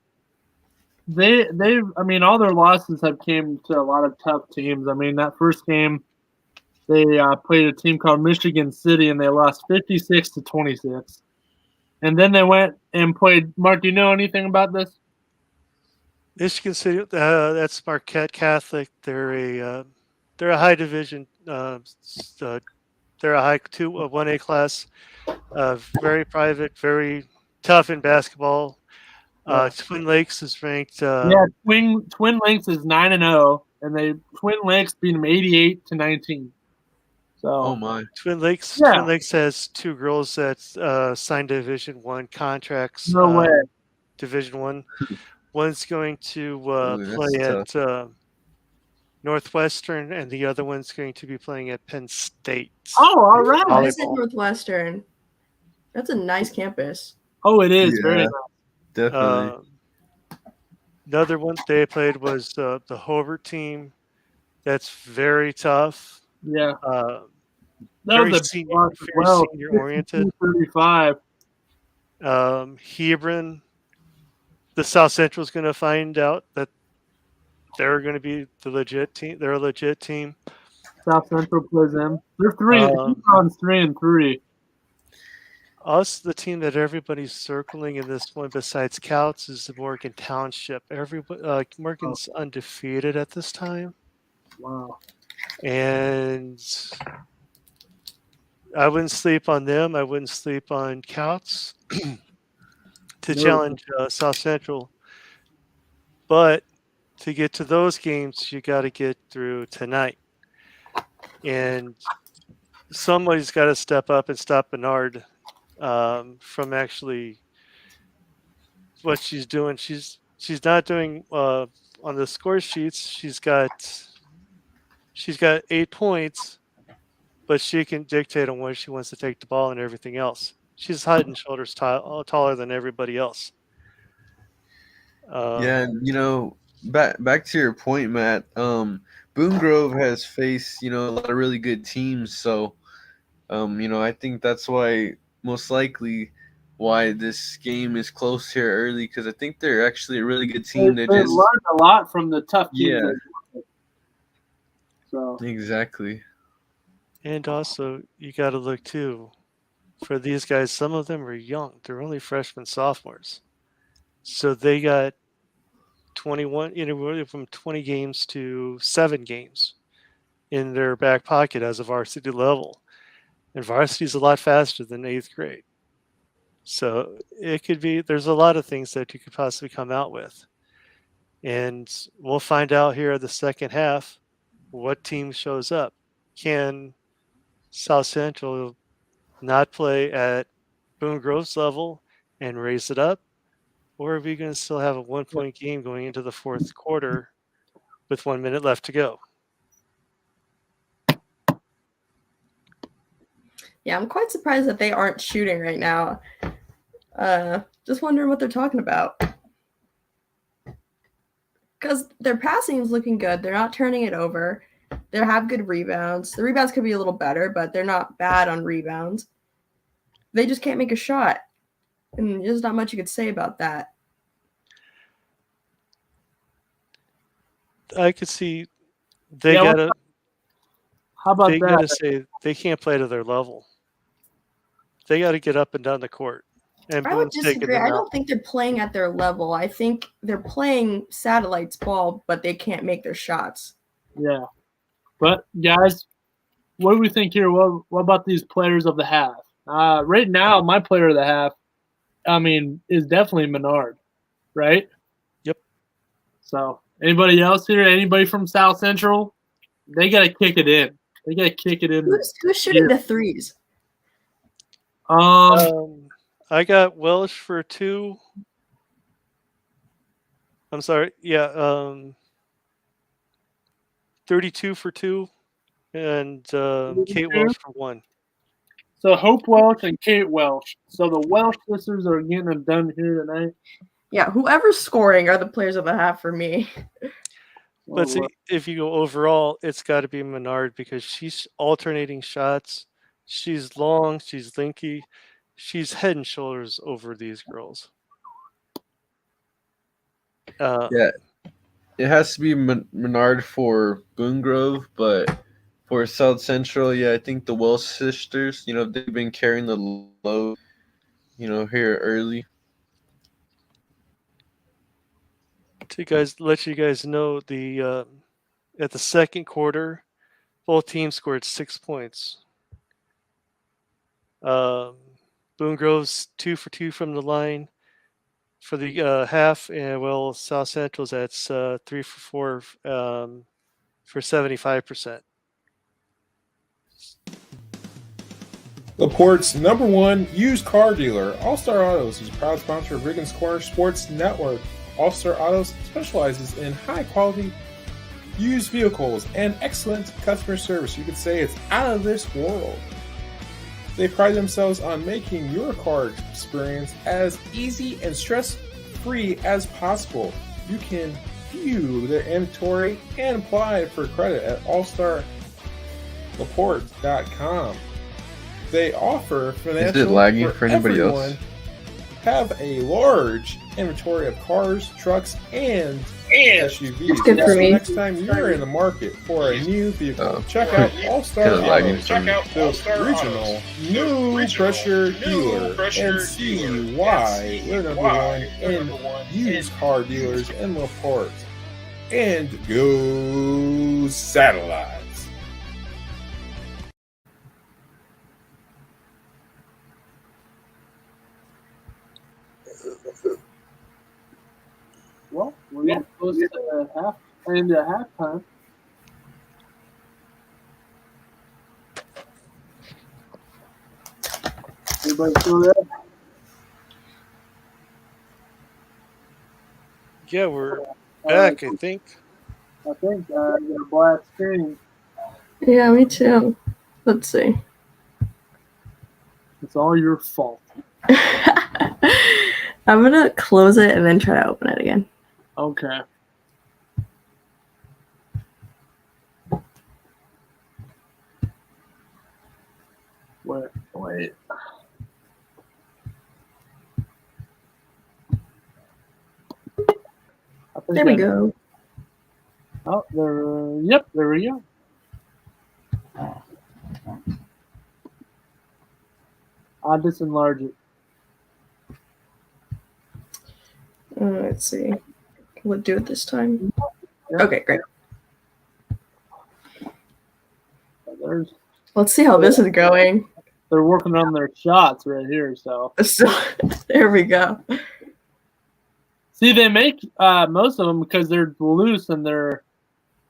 all their losses have came to a lot of tough teams. I mean, that first game, they played a team called Michigan City, and they lost 56-26. And then they went and played. Mark, do you know anything about this? Michigan City, that's Marquette Catholic. They're a high division. They're a high 1A class. Very private, very tough in basketball. Twin Lakes is ranked. Twin Lakes is 9-0, and Twin Lakes beat them 88-19. So, Oh my. Twin Lakes has 2 girls that signed Division I contracts. No way. Division I. One's going to Ooh, play that's at Northwestern, and the other one's going to be playing at Penn State. Oh, all right. I said Volleyball. Northwestern. That's a nice campus. Oh, it is. Yeah. Very nice. Definitely. Another one they played was the Hobart team. That's very tough. Yeah. Very That was a senior, block as very well. senior-oriented. 35. Hebron, the South Central is going to find out that they're going to be the legit team. They're a legit team. South Central plays them. They're 3. Hebron's 3-3. Us, the team that everybody's circling in this one, besides Couts, is the Morgan Township. Morgan's undefeated at this time, Wow. and I wouldn't sleep on them. I wouldn't sleep on Couts to challenge South Central. But to get to those games, you got to get through tonight, and somebody's got to step up and stop Bernard from actually what she's doing. She's not doing on the score sheets. She's got 8 points, but she can dictate on where she wants to take the ball and everything else. She's head and shoulders taller than everybody else. Yeah, and back to your point, Matt. Boone Grove has faced a lot of really good teams, so I think that's why most likely why this game is close here early, because I think they're actually a really good team. They They've just learned a lot from the tough teams. yeah, So exactly. And also, you got to look too. For these guys, some of them are young. They're only freshmen, sophomores. So they got 21, from 20 games to 7 games in their back pocket as a varsity level. And varsity is a lot faster than 8th grade. So it could be, there's a lot of things that you could possibly come out with. And we'll find out here in the second half what team shows up. Can South Central not play at Boone Grove's level and raise it up? Or are we going to still have a 1-point game going into the fourth quarter with 1 minute left to go? Yeah, I'm quite surprised that they aren't shooting right now. Just wondering what they're talking about. Because their passing is looking good. They're not turning it over. They have good rebounds. The rebounds could be a little better, but they're not bad on rebounds. They just can't make a shot. And there's not much you could say about that. I could see they Yeah, gotta how about they that? gotta say they can't play to their level. They got to get up and down the court. And I would Boone's taking disagree. them I out. don't think they're playing at their level. I think they're playing satellites ball, but they can't make their shots. Yeah. But, guys, what do we think here? What about these players of the half? Right now, my player of the half, is definitely Menard, right? Yep. So, anybody else here? Anybody from South Central? They got to kick it in. They got to kick it in. Who's shooting the threes? I got Welsh for 2. I'm sorry. Yeah. 32 for 2. And Kate Welsh for 1. So Hope Welsh and Kate Welsh. So the Welsh sisters are getting it done here tonight. Yeah, whoever's scoring are the players of the half for me. But see, if you go overall, it's got to be Menard because she's alternating shots. She's long. She's linky. She's head and shoulders over these girls. Yeah, it has to be Menard for Boone Grove, but for South Central, yeah, I think the Welsh sisters, they've been carrying the load, here early. To let you guys know, the at the second quarter, both teams scored 6 points. Boone Grove's 2 for 2 from the line for the half, and South Central's that's 3 for 4 for 75%. LaPorte's #1 used car dealer, All-Star Autos, is a proud sponsor of Riggins Corner Sports Network. All-Star Autos specializes in high-quality used vehicles and excellent customer service. You could say it's out of this world. They pride themselves on making your car experience as easy and stress-free as possible. You can view their inventory and apply for credit at allstarlaporte.com. They offer financial. Is it lagging for anybody else? Have a large inventory of cars, trucks, and SUVs. It's good for me. Next time you're in the market for a new vehicle, check out All-Star Kinda lagging Autos, for me. the regional new pressure dealer, and see why we're #1 in used car dealers in LaPorte. And go Satellites! Well, we're getting close to halftime. Everybody still there? Yeah, we're back, I think. I think I got a black screen. Yeah, me too. Let's see. It's all your fault. I'm going to close it and then try to open it again. Okay. Wait. There we go. Oh, there. Yep, there we go. I'll just enlarge it. Let's see. We'll do it this time. Yep. Okay, great. There's. Let's see how this is going. They're working on their shots right here, so. So, there we go. See, they make most of them because they're loose and they're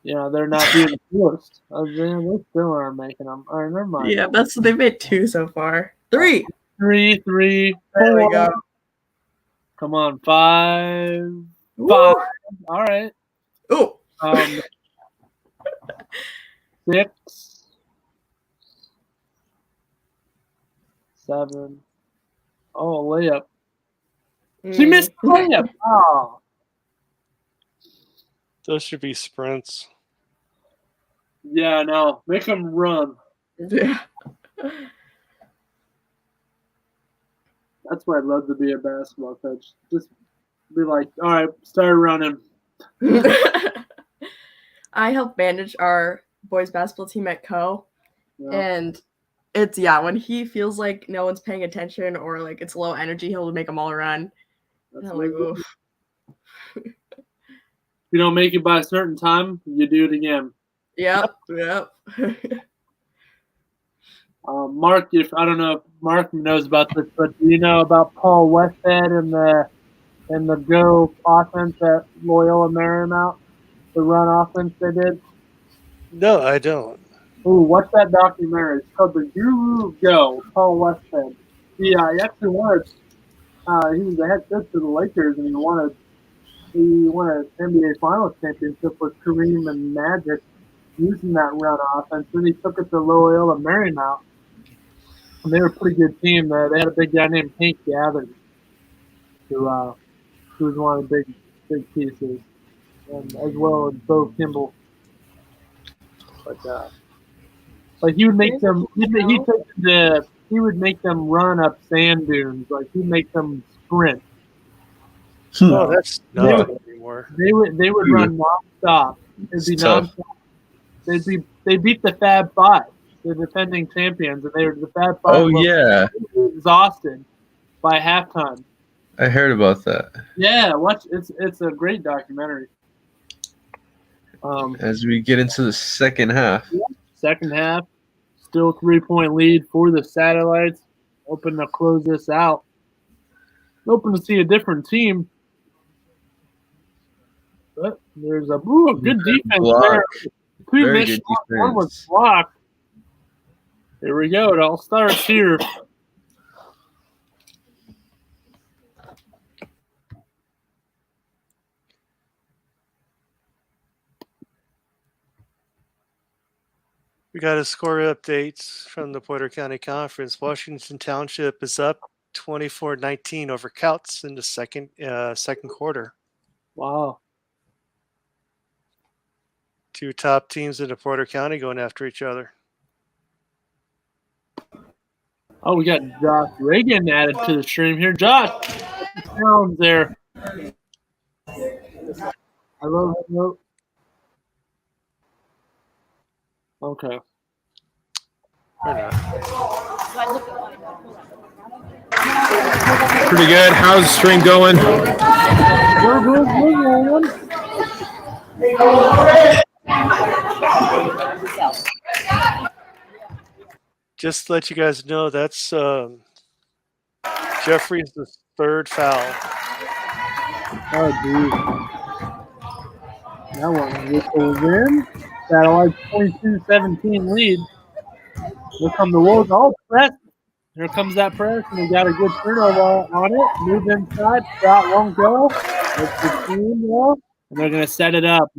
not being forced. They still aren't making them. All right, never mind. Yeah, they've made 2 so far. 3. 3, 4. There we go. Come on, 5. Woo. 5. All right. Ooh. 6. 7. Oh, layup. She missed the layup. Oh. Those should be sprints. Yeah, no. Make them run. Yeah. That's why I'd love to be a basketball coach. Just be like, all right, start running. I help manage our boys basketball team at Co. Yeah. And it's, when he feels like no one's paying attention or like it's low energy, he'll make them all run. And I'm like, oof. If you don't make it by a certain time, you do it again. Yep. Mark, I don't know if Mark knows about this, but do you know about Paul Westhead and the Go offense at Loyola Marymount, the run offense they did? No, I don't. Ooh, what's that documentary? It's called The Guru of Go, Paul Westhead. He actually wanted, he was the head coach for the Lakers, and he won an NBA Finals championship with Kareem and Magic using that run offense. Then he took it to Loyola Marymount. And they were a pretty good team. They had a big guy named Hank Gathers, who was one of the big pieces, and as well as Bo Kimball. But like he would make them, he would make them run up sand dunes. Like he'd make them sprint. Oh, that's not anymore. They would run nonstop. It'd be nonstop. They beat the Fab Five, the defending champions, and the Fab Five. Oh yeah, exhausted by halftime. I heard about that. Yeah, watch. It's a great documentary. As we get into the second half. Second half, still 3-point lead for the Satellites. Hoping to close this out. Hoping to see a different team. But there's a good defense there. 2 missed shots, 1 was blocked. Here we go. It all starts here. We got a score updates from the Porter County Conference. Washington Township is up 24-19 over Couts in the second quarter. Wow. 2 top teams in the Porter County going after each other. Oh, we got Josh Reagan added to the stream here. Josh, sounds there. Hello. Okay. Or not. Pretty good. How's the stream going? Just to let you guys know, that's Jeffrey's the 3rd foul. Oh, dude. That one whistles in. Satellites 22-17 lead. Here come the Wolves. Oh, press. Here comes that press, and we got a good turnover on it. Move inside. Shot won't go. It's the team, though. And they're going to set it up.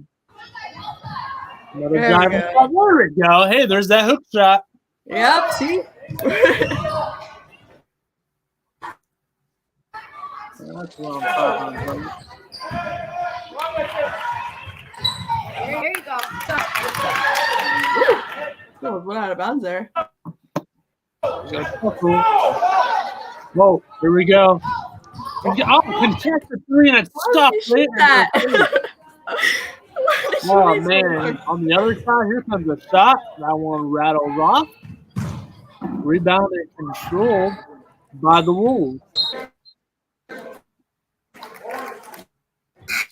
Another driving shot. There we go. Hey, there's that hook shot. Yep, see? That's what I'm talking about. There you go. Oh, went out of bounds there. Whoa, here we go. Oh, contested three and it's Why stuck. did you shoot that? Oh, man. On the other side, here comes a shot. That one rattles off. Rebounded and controlled by the Wolves.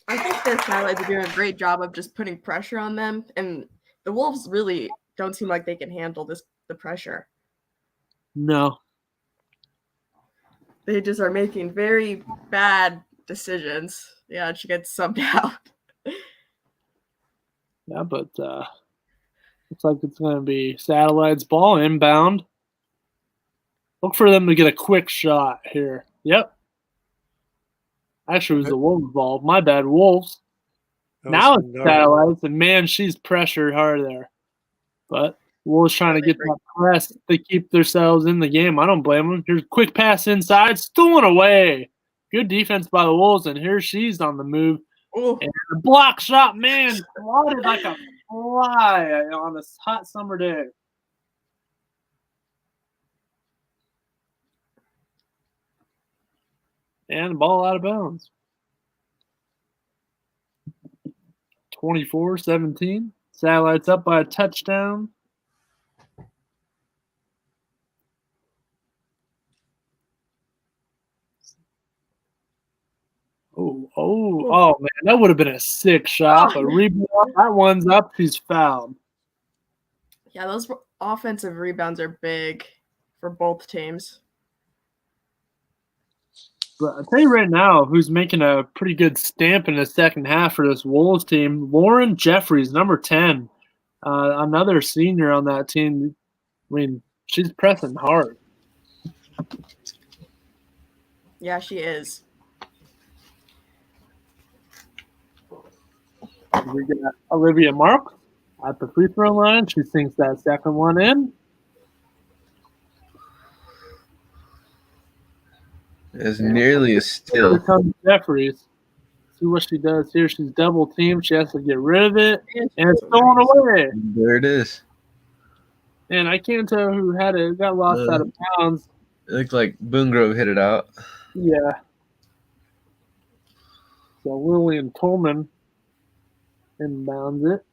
I think the Skylights are doing a great job of just putting pressure on them, and the Wolves really don't seem like they can handle the pressure. No. They just are making very bad decisions. Yeah, she gets subbed out. Yeah, but looks like it's going to be Satellites ball inbound. Look for them to get a quick shot here. Yep. Actually, it was the Wolves ball. My bad, Wolves. Now it's Satellites, and man, she's pressured hard there. But Wolves trying to get that press to keep themselves in the game. I don't blame them. Here's a quick pass inside, stolen away. Good defense by the Wolves, and here she's on the move. Ooh. And the block shot, man, swatted like a fly on this hot summer day. And ball out of bounds. 24-17. Satellites up by a touchdown. Oh, man, that would have been a sick shot. But rebound, that one's up. She's fouled. Yeah, those offensive rebounds are big for both teams. But I'll tell you right now, who's making a pretty good stamp in the second half for this Wolves team, Lauren Jeffries, number 10. Another senior on that team. I mean, she's pressing hard. Yeah, she is. We got Olivia Mark at the free throw line. She sinks that second one in. It's nearly a steal. Here comes Jeffries. See what she does here. She's double teamed. She has to get rid of it. And it's thrown away. There it is. And I can't tell who had it. It got lost out of bounds. It looked like Boone Grove hit it out. Yeah. So Lillian Tolman inbounds it.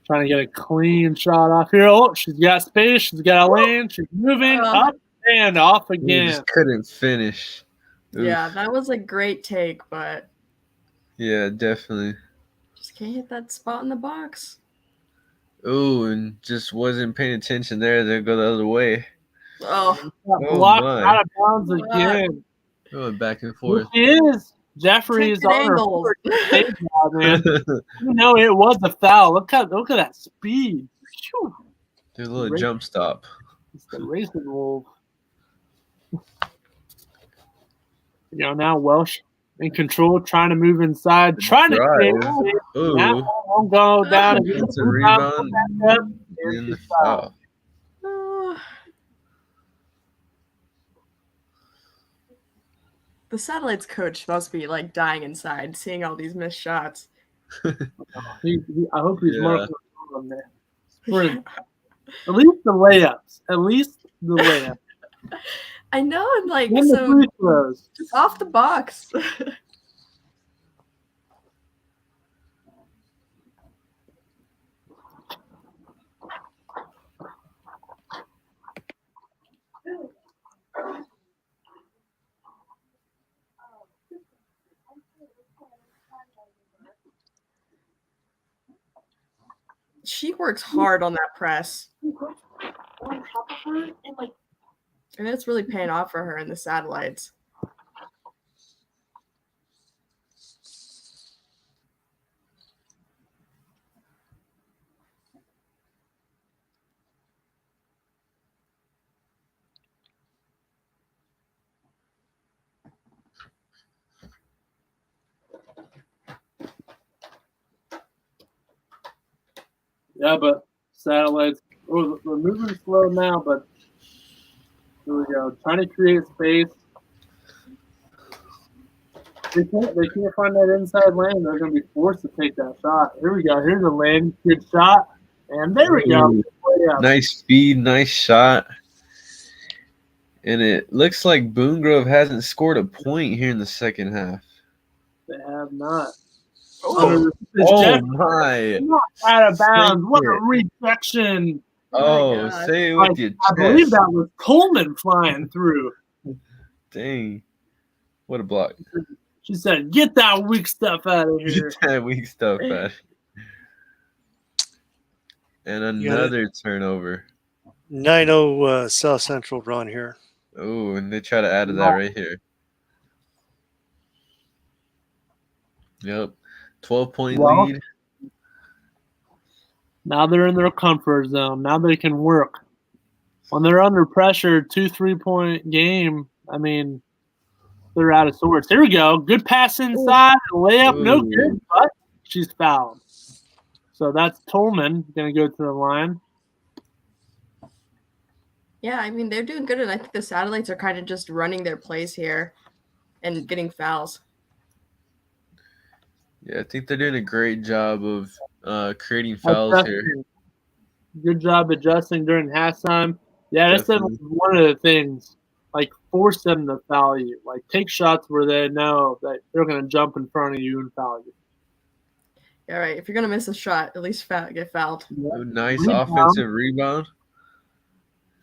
Trying to get a clean shot off here. Oh, she's got space. She's got a lane. She's moving up and off again. You just couldn't finish. Oof. Yeah, that was a great take, but yeah, definitely. just can't hit that spot in the box. Ooh, and just wasn't paying attention there. They go the other way. Oh, Blocked my. out of bounds again. Going back and forth. It is. Jeffrey is on her angles. first job, man. You know it was a foul. Look at that speed. Whew. Do a little jump stop. It's the racing wolf. Now Welsh in control, trying to move inside, trying to Drive. Ooh. now won't go down again. It's a rebound in the foul. The Satellites coach must be like dying inside, seeing all these missed shots. I hope he's marking on there. At least the layups. At least the layups. I know, and like And the free throws. just off the box. She works hard on that press. And it's really paying off for her in the Satellites. Yeah, but Satellites, we're moving slow now, but here we go. Trying to create space. They can't find that inside lane. They're going to be forced to take that shot. Here we go. Here's the lane. Good shot. And there we go. Ooh. Nice speed, nice shot. And it looks like Boone Grove hasn't scored a point here in the second half. They have not. Oh, My. Not out of bounds. What a Stick rejection. Oh, God. say it with your I believe chest. that was Coleman flying through. Dang. What a block. She said, get that weak stuff out of here. Get that weak stuff out. And another turnover. 9-0 South Central run here. Oh, and they try to add to that right here. Yep. 12-point Well, lead. Now they're in their comfort zone. Now they can work. When they're under pressure, 2 3-point game, I mean, they're out of sorts. Here we go. Good pass inside. Layup. No good, but she's fouled. So that's Tolman going to go to the line. Yeah, I mean, they're doing good, and I think the Satellites are kind of just running their plays here and getting fouls. Yeah, I think they're doing a great job of creating fouls here. Good job adjusting during halftime. Yeah, that's one of the things. Like, force them to foul you. Like, take shots where they know that they're going to jump in front of you and foul you. Yeah, right. If you're going to miss a shot, at least get fouled. Ooh, nice offensive rebound.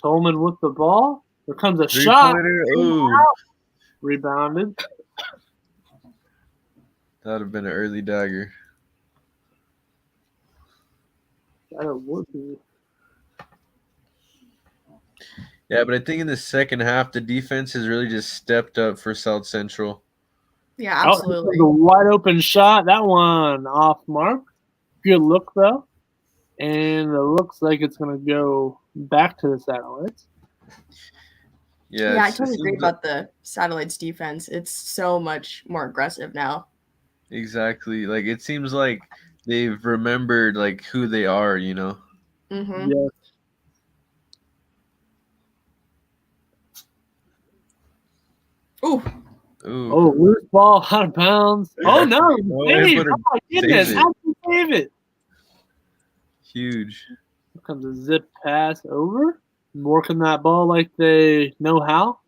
Tolman with the ball. There comes a shot. Ooh. Rebounded. That would have been an early dagger. That would be. Yeah, but I think in the second half, the defense has really just stepped up for South Central. Yeah, absolutely. A wide open shot. That one off mark. Good look, though. And it looks like it's going to go back to the Satellites. Yeah, I totally agree about the Satellites defense. It's so much more aggressive now. Exactly. Like, it seems like they've remembered, like, who they are, you know? Mm-hmm. Yeah. Ooh. Oh, loose ball out of bounds. Oh, no. Save. Oh, my goodness. How did you save it? Huge. Here comes a zip pass over. Working that ball like they know how.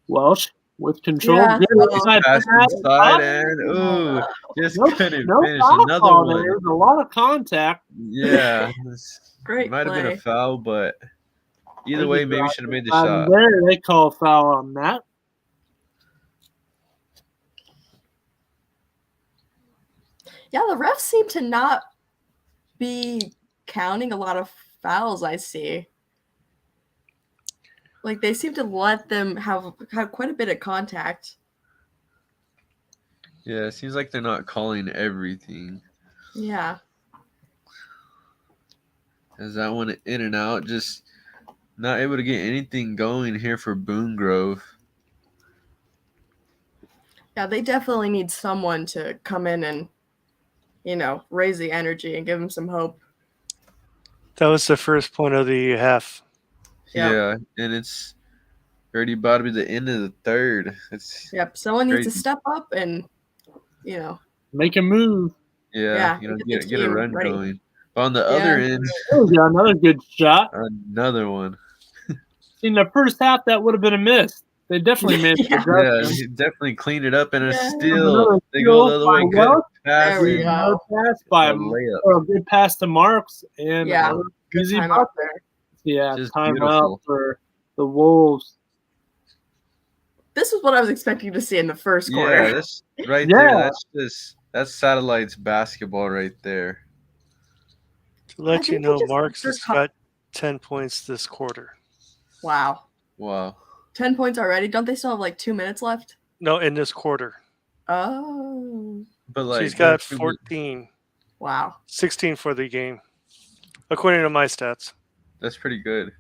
Welsh with control. Yeah, good pass inside and just couldn't finish. Another one. There was a lot of contact. Yeah. Great Might have been play. a foul, but either way, maybe should have made the shot. There, they call a foul on that. Yeah, the refs seem to not be counting a lot of fouls, I see. Like, they seem to let them have quite a bit of contact. Yeah, it seems like they're not calling everything. Yeah. As that one in and out, just not able to get anything going here for Boone Grove. Yeah, they definitely need someone to come in and, raise the energy and give them some hope. That was the first point of the half. Yeah, and it's already about to be the end of the third. Yep, someone needs to step up and, make a move. Yeah, get a run going. But on the other end, another good shot. Another one. In the first half, that would have been a miss. They definitely made it. Yeah, he definitely cleaned it up, and it's still they go the other way. Good pass. There we go. Pass by a good pass to Marks and easy out there. Yeah, timeout for the Wolves. This is what I was expecting to see in the first quarter. Yeah, that's right there. That's Satellites basketball right there. To let you know, Marks has got 10 points this quarter. Wow. 10 points already? Don't they still have like 2 minutes left? No, in this quarter. Oh. But she's got 14. Wow. 16 for the game, according to my stats. That's pretty good.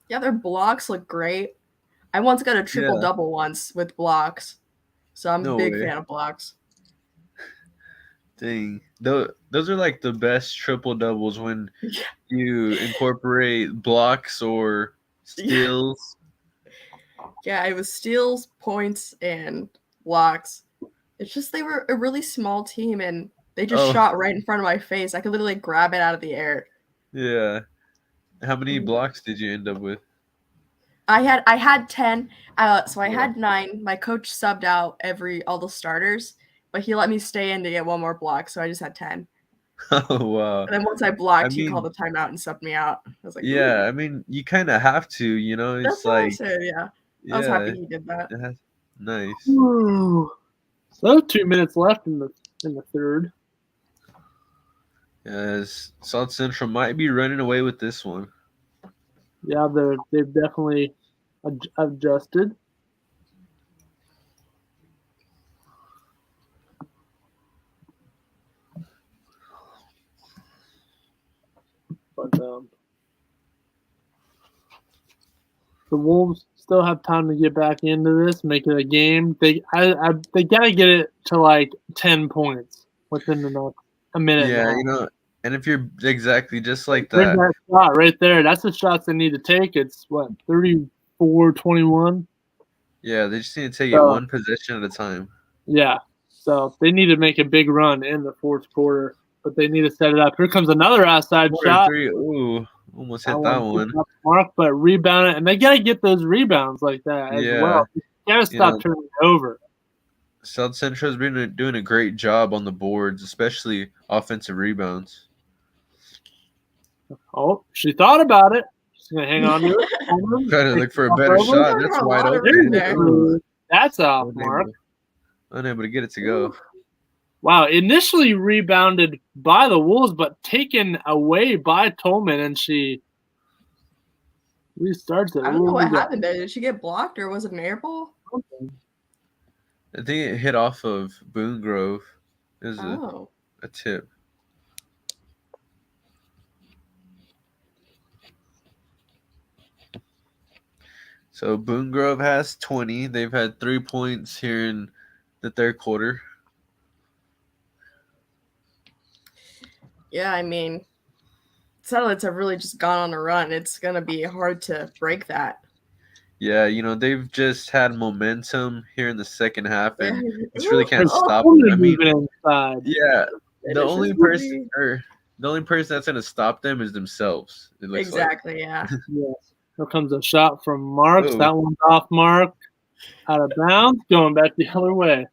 Yeah, their blocks look great. I once got a triple-double once with blocks, so I'm a big fan of blocks. Dang. Those are like the best triple-doubles when you incorporate blocks or steals. Yeah, it was steals, points, and blocks. It's just they were a really small team, and they just Oh. shot right in front of my face. I could literally grab it out of the air. Yeah. How many Mm. blocks did you end up with? I had 10. So I Yeah. had 9. My coach subbed out all the starters, but he let me stay in to get one more block, so I just had 10. Oh wow. And then once I blocked, I he called mean, a timeout and subbed me out. I was like, yeah, "Ooh." I mean, you kind of have to, you know. That's It's what I like, said. Yeah, I was yeah, happy he did that. it has, nice. Ooh. So 2 minutes left in the third. Yes, South Central might be running away with this one. Yeah, they've definitely adjusted. But the Wolves still have time to get back into this, make it a game. They gotta get it to like 10 points within the next a minute. Yeah, and a you half. know, and if you're exactly just like There's that, that shot right there. That's the shots they need to take. It's what 34-21. yeah, they just need to take it So, one possession at a time. yeah. So they need to make a big run in the fourth quarter, but they need to set it up. Here comes another outside shot. 4-3, ooh, almost hit that one. Mark, but rebound it, and they gotta get those rebounds like that as Yeah, well. You gotta stop know, turning it over. South Central has been doing a great job on the boards, especially offensive rebounds. Oh, she thought about it. She's gonna hang on to it. Trying to look for a better Over. shot. There's That's a wide lot of open. room there. Ooh, That's off, Mark. unable to get it to go. Wow, initially rebounded by the Wolves, but taken away by Tolman, and she restarts it. I don't know what happened there. Did she get blocked or was it an air ball? I think it hit off of Boone Grove. It was Oh. a tip. So Boone Grove has 20. They've had 3 points here in the third quarter. Yeah, I mean, Satellites have really just gone on a run. It's going to be hard to break that. Yeah, you know, they've just had momentum here in the second half, and Yeah. just really can't Oh, stop them. I mean, inside. yeah, It the is only just person that's going to stop them is themselves. It looks exactly, yeah. Yes. Here comes a shot from Marks. Ooh. That one's off Mark. Out of bounds, going back the other way.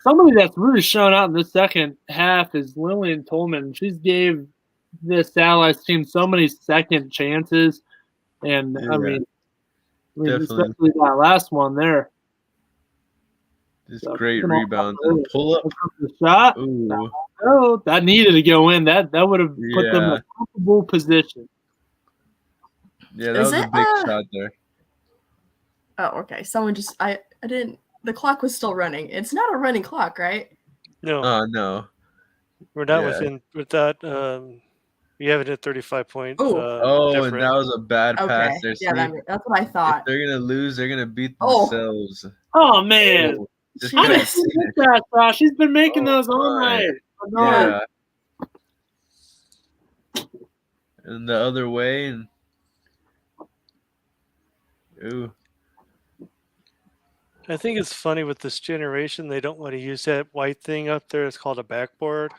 Somebody that's really shown out in the second half is Lillian Tolman. She's gave this Satellites team so many second chances. And, Yeah, I mean definitely. especially that last one there. Just So, great come on, rebounds and pull up. Here comes the shot. Ooh, Oh, that needed to go in. That would have put them in Yeah. a comfortable position. yeah, that Is was a it, big shot there. Oh, okay. Someone just I didn't the clock was still running. It's not a running clock, right? No, No. we're not yeah. with that. We have it at 35 point. Oh, and difference. that was a bad Okay. pass there. Yeah, See, that's what I if thought. they're gonna lose, they're gonna beat Oh. themselves. Oh, man. Oh, just She couldn't missed. see it. That shot. She's been making Oh, those all my. night. Yeah. And the other way, and ooh, I think it's funny with this generation. They don't want to use that white thing up there. It's called a backboard.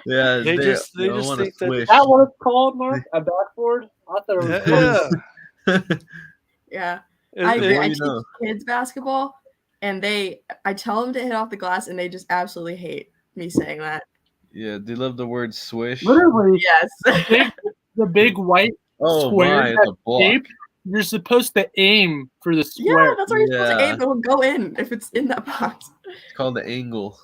yeah, They just don't want to think that- swish. Is that what it's called, Mark? A backboard? I thought it was Yeah. Yeah. It- I The agree. more I you teach know. kids basketball and I tell them to hit off the glass and they just absolutely hate me saying that. Yeah, they love the word swish. literally Yes. the big white Oh square my, that the block. shape. You're supposed to aim for the Yeah, square. that's where you're supposed to Yeah. aim. It will go in if it's in that box. It's called the angle.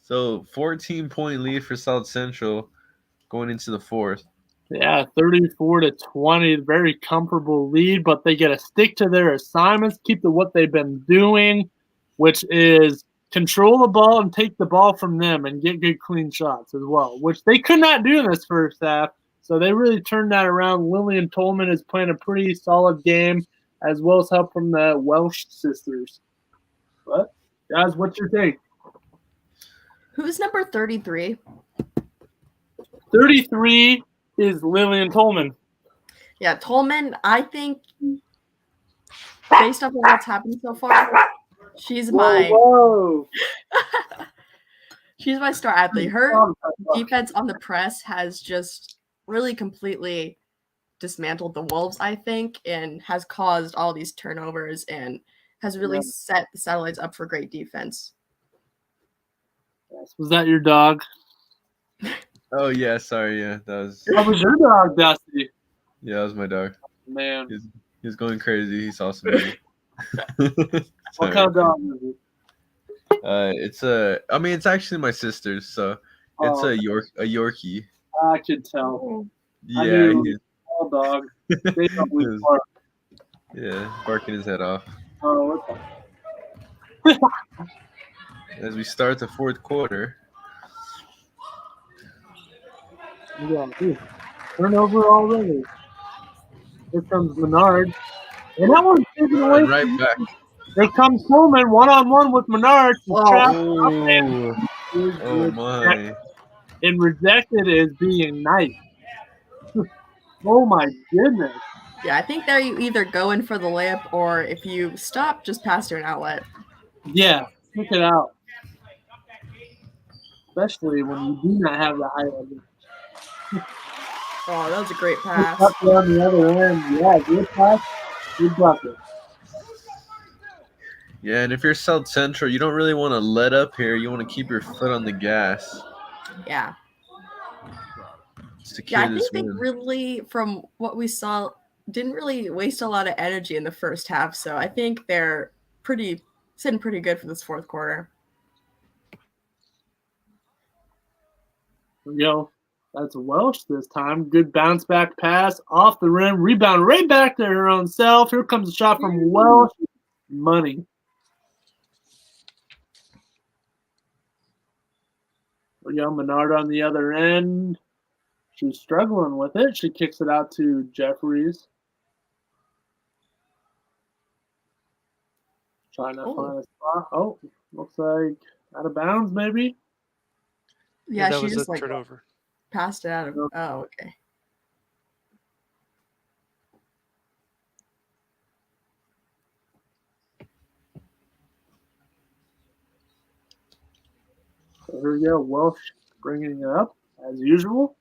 So 14-point lead for South Central going into the fourth. Yeah, 34-20, very comfortable lead, but they got to stick to their assignments, keep to what they've been doing, which is control the ball and take the ball from them and get good clean shots as well, which they could not do in this first half. So they really turned that around. Lillian Tolman is playing a pretty solid game, as well as help from the Welsh sisters. But, guys, what's your take? Who's number 33? 33 is Lillian Tolman. Yeah, Tolman, I think based off of what's happened so far, she's my Whoa. she's my star athlete. Her defense on the press has just really completely dismantled the Wolves, I think, and has caused all these turnovers and has really set the Satellites up for great defense. Was that your dog? Oh yeah, sorry, yeah, that was That was your dog, Dusty. yeah, that was my dog. Man. He's going crazy. He's awesome. Baby. What kind of dog is it? It's actually my sister's, so it's a Yorkie. I could tell. Yeah, Small dog. They always bark. yeah, barking his head off. Oh, As we start the fourth quarter. yeah. Turnover already. Here comes Menard. And that one's taken away. And right back. Here comes Coleman, one-on-one with Menard. Oh my. And rejected as being nice. Oh my goodness. Yeah, I think there you either go in for the layup or if you stop, just pass to an outlet. Yeah, check it out. Especially when you do not have the height of it. Oh, that was a great pass. Up there on the other end. Yeah, good pass. Good bucket. Yeah, and if you're South Central, you don't really want to let up here. You want to keep your foot on the gas. Yeah. Secure I this think they win. really, from what we saw, didn't really waste a lot of energy in the first half. So I think they're sitting pretty good for this fourth quarter. There we go. That's Welsh this time. Good bounce back pass off the rim. Rebound right back to her own self. Here comes a shot from Welsh. Money. There we go. Menard on the other end. She's struggling with it. She kicks it out to Jeffries. Trying to find a spot. Oh, looks like out of bounds maybe. Yeah, that she was just a turnover. passed it out of. Oh, okay. So here we go. Welsh bringing it up as usual.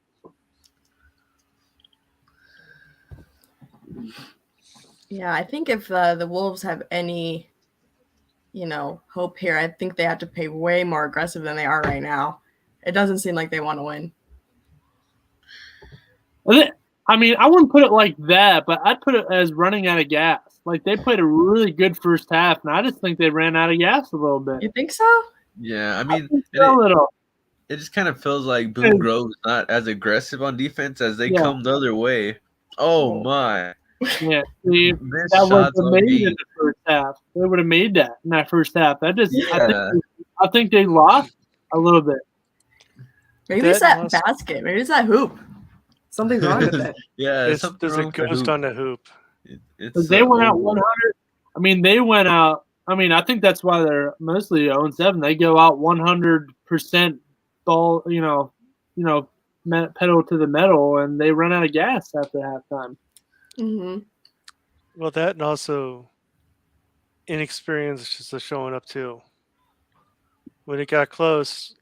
Yeah, I think if the Wolves have any, hope here, I think they have to play way more aggressive than they are right now. It doesn't seem like they want to win. I mean, I wouldn't put it like that, but I'd put it as running out of gas. Like, they played a really good first half, and I just think they ran out of gas a little bit. You think so? Yeah, I mean, A little. it just kind of feels like Boone Grove is not as aggressive on defense as they come the other way. Oh, my. Yeah, see, that was amazing in the first half. They would have made that in that first half. I think they lost a little bit. Maybe it's that basket. Maybe it's that hoop. Something's wrong with it. Yeah, there's a ghost on the hoop. They went out 100. I mean, they went out. I mean, I think that's why they're mostly 0-7. They go out 100% ball. Pedal to the metal, and they run out of gas after halftime. Mm-hmm. Well, that and also inexperience just showing up too. When it got close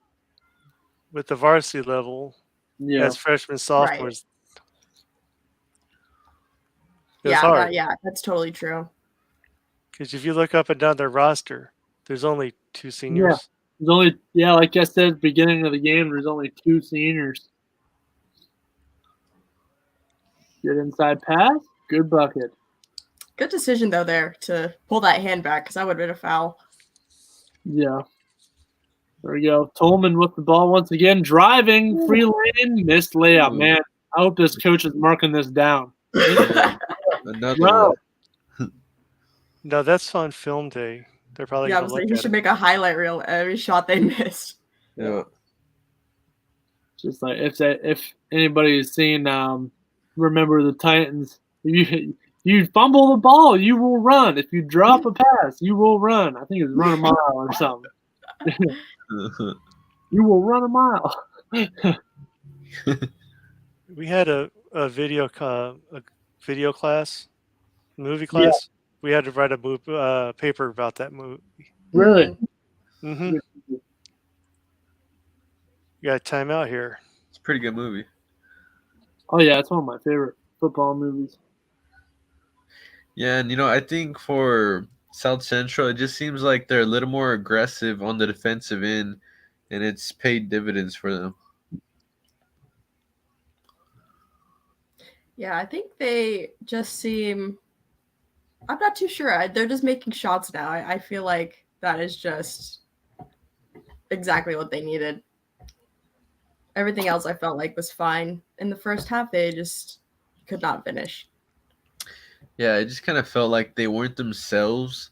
with the varsity level, as freshmen, sophomores, it's hard. That's totally true. Because if you look up and down their roster, there's only 2 seniors. Yeah, there's only like I said at the beginning of the game, there's only 2 seniors. Good inside pass. Good bucket. Good decision, though, there to pull that hand back because that would have been a foul. Yeah. There we go. Tolman with the ball once again. Driving. Free lane. Missed layup. Man, I hope this coach is marking this down. Another No, that's on film day. They're probably going to look at it. He should make a highlight reel every shot they missed. Yeah. Just like if anybody has seen Remember the Titans, you fumble the ball, you will run. If you drop a pass, you will run. I think it's run a mile or something. You will run a mile. We had a video video class, movie Yeah. class. We had to write a paper about that movie. Really? Mm-hmm. You got a timeout here. It's a pretty good movie. Oh yeah, it's one of my favorite football movies. Yeah, and I think for South Central, it just seems like they're a little more aggressive on the defensive end, and it's paid dividends for them. Yeah, I think they just seem. I'm not too sure. They're just making shots now. I feel like that is just exactly what they needed. Everything else I felt like was fine. In the first half, they just could not finish. Yeah, it just kind of felt like they weren't themselves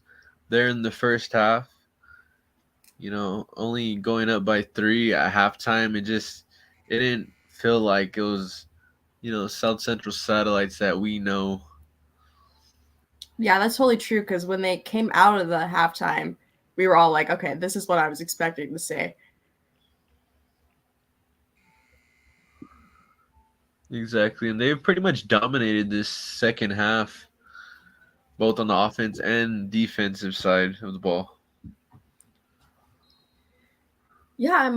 there in the first half. Only going up by 3 at halftime, it didn't feel like it was, South Central satellites that we know. Yeah, that's totally true. Because when they came out of the halftime, we were all like, "Okay, this is what I was expecting to see." Exactly, and they've pretty much dominated this second half, both on the offense and defensive side of the ball. Yeah,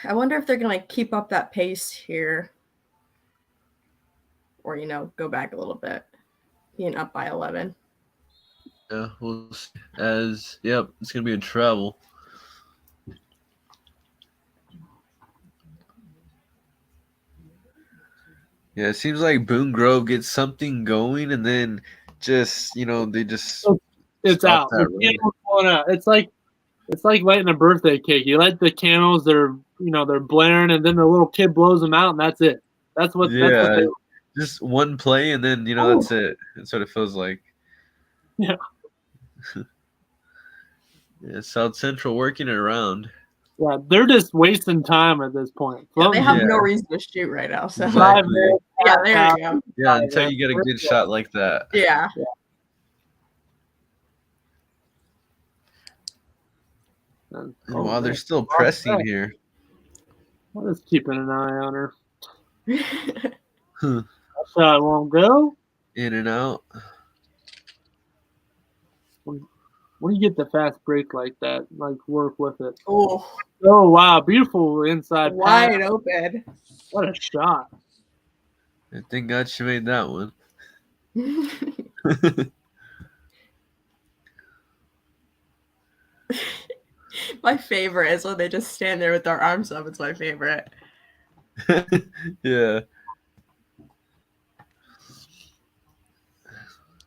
I wonder if they're gonna keep up that pace here, or go back a little bit, being up by 11. Yeah, we'll see. It's gonna be in travel. Yeah, it seems like Boone Grove gets something going, and then they just It's stop out. that The run. candle's going out. It's like lighting a birthday cake. You light the candles, they're blaring, and then the little kid blows them out, and that's it. That's what Yeah, they. just one play, and then that's it. That's what it feels like. Yeah. Yeah, South Central working it around. Yeah, they're just wasting time at this point. Yeah, they have Yeah. no reason to shoot right now. So Exactly. yeah, there you go. Yeah, until you get a good shot like that. Yeah. And while they're still pressing here. I'm just keeping an eye on her. Huh. Shot won't go. In and out. When you get the fast break like that, like work with it. Oh, Wow, beautiful inside wide pass. open. What a shot! I thank God she made that one. My favorite is when they just stand there with their arms up. It's my favorite. Yeah.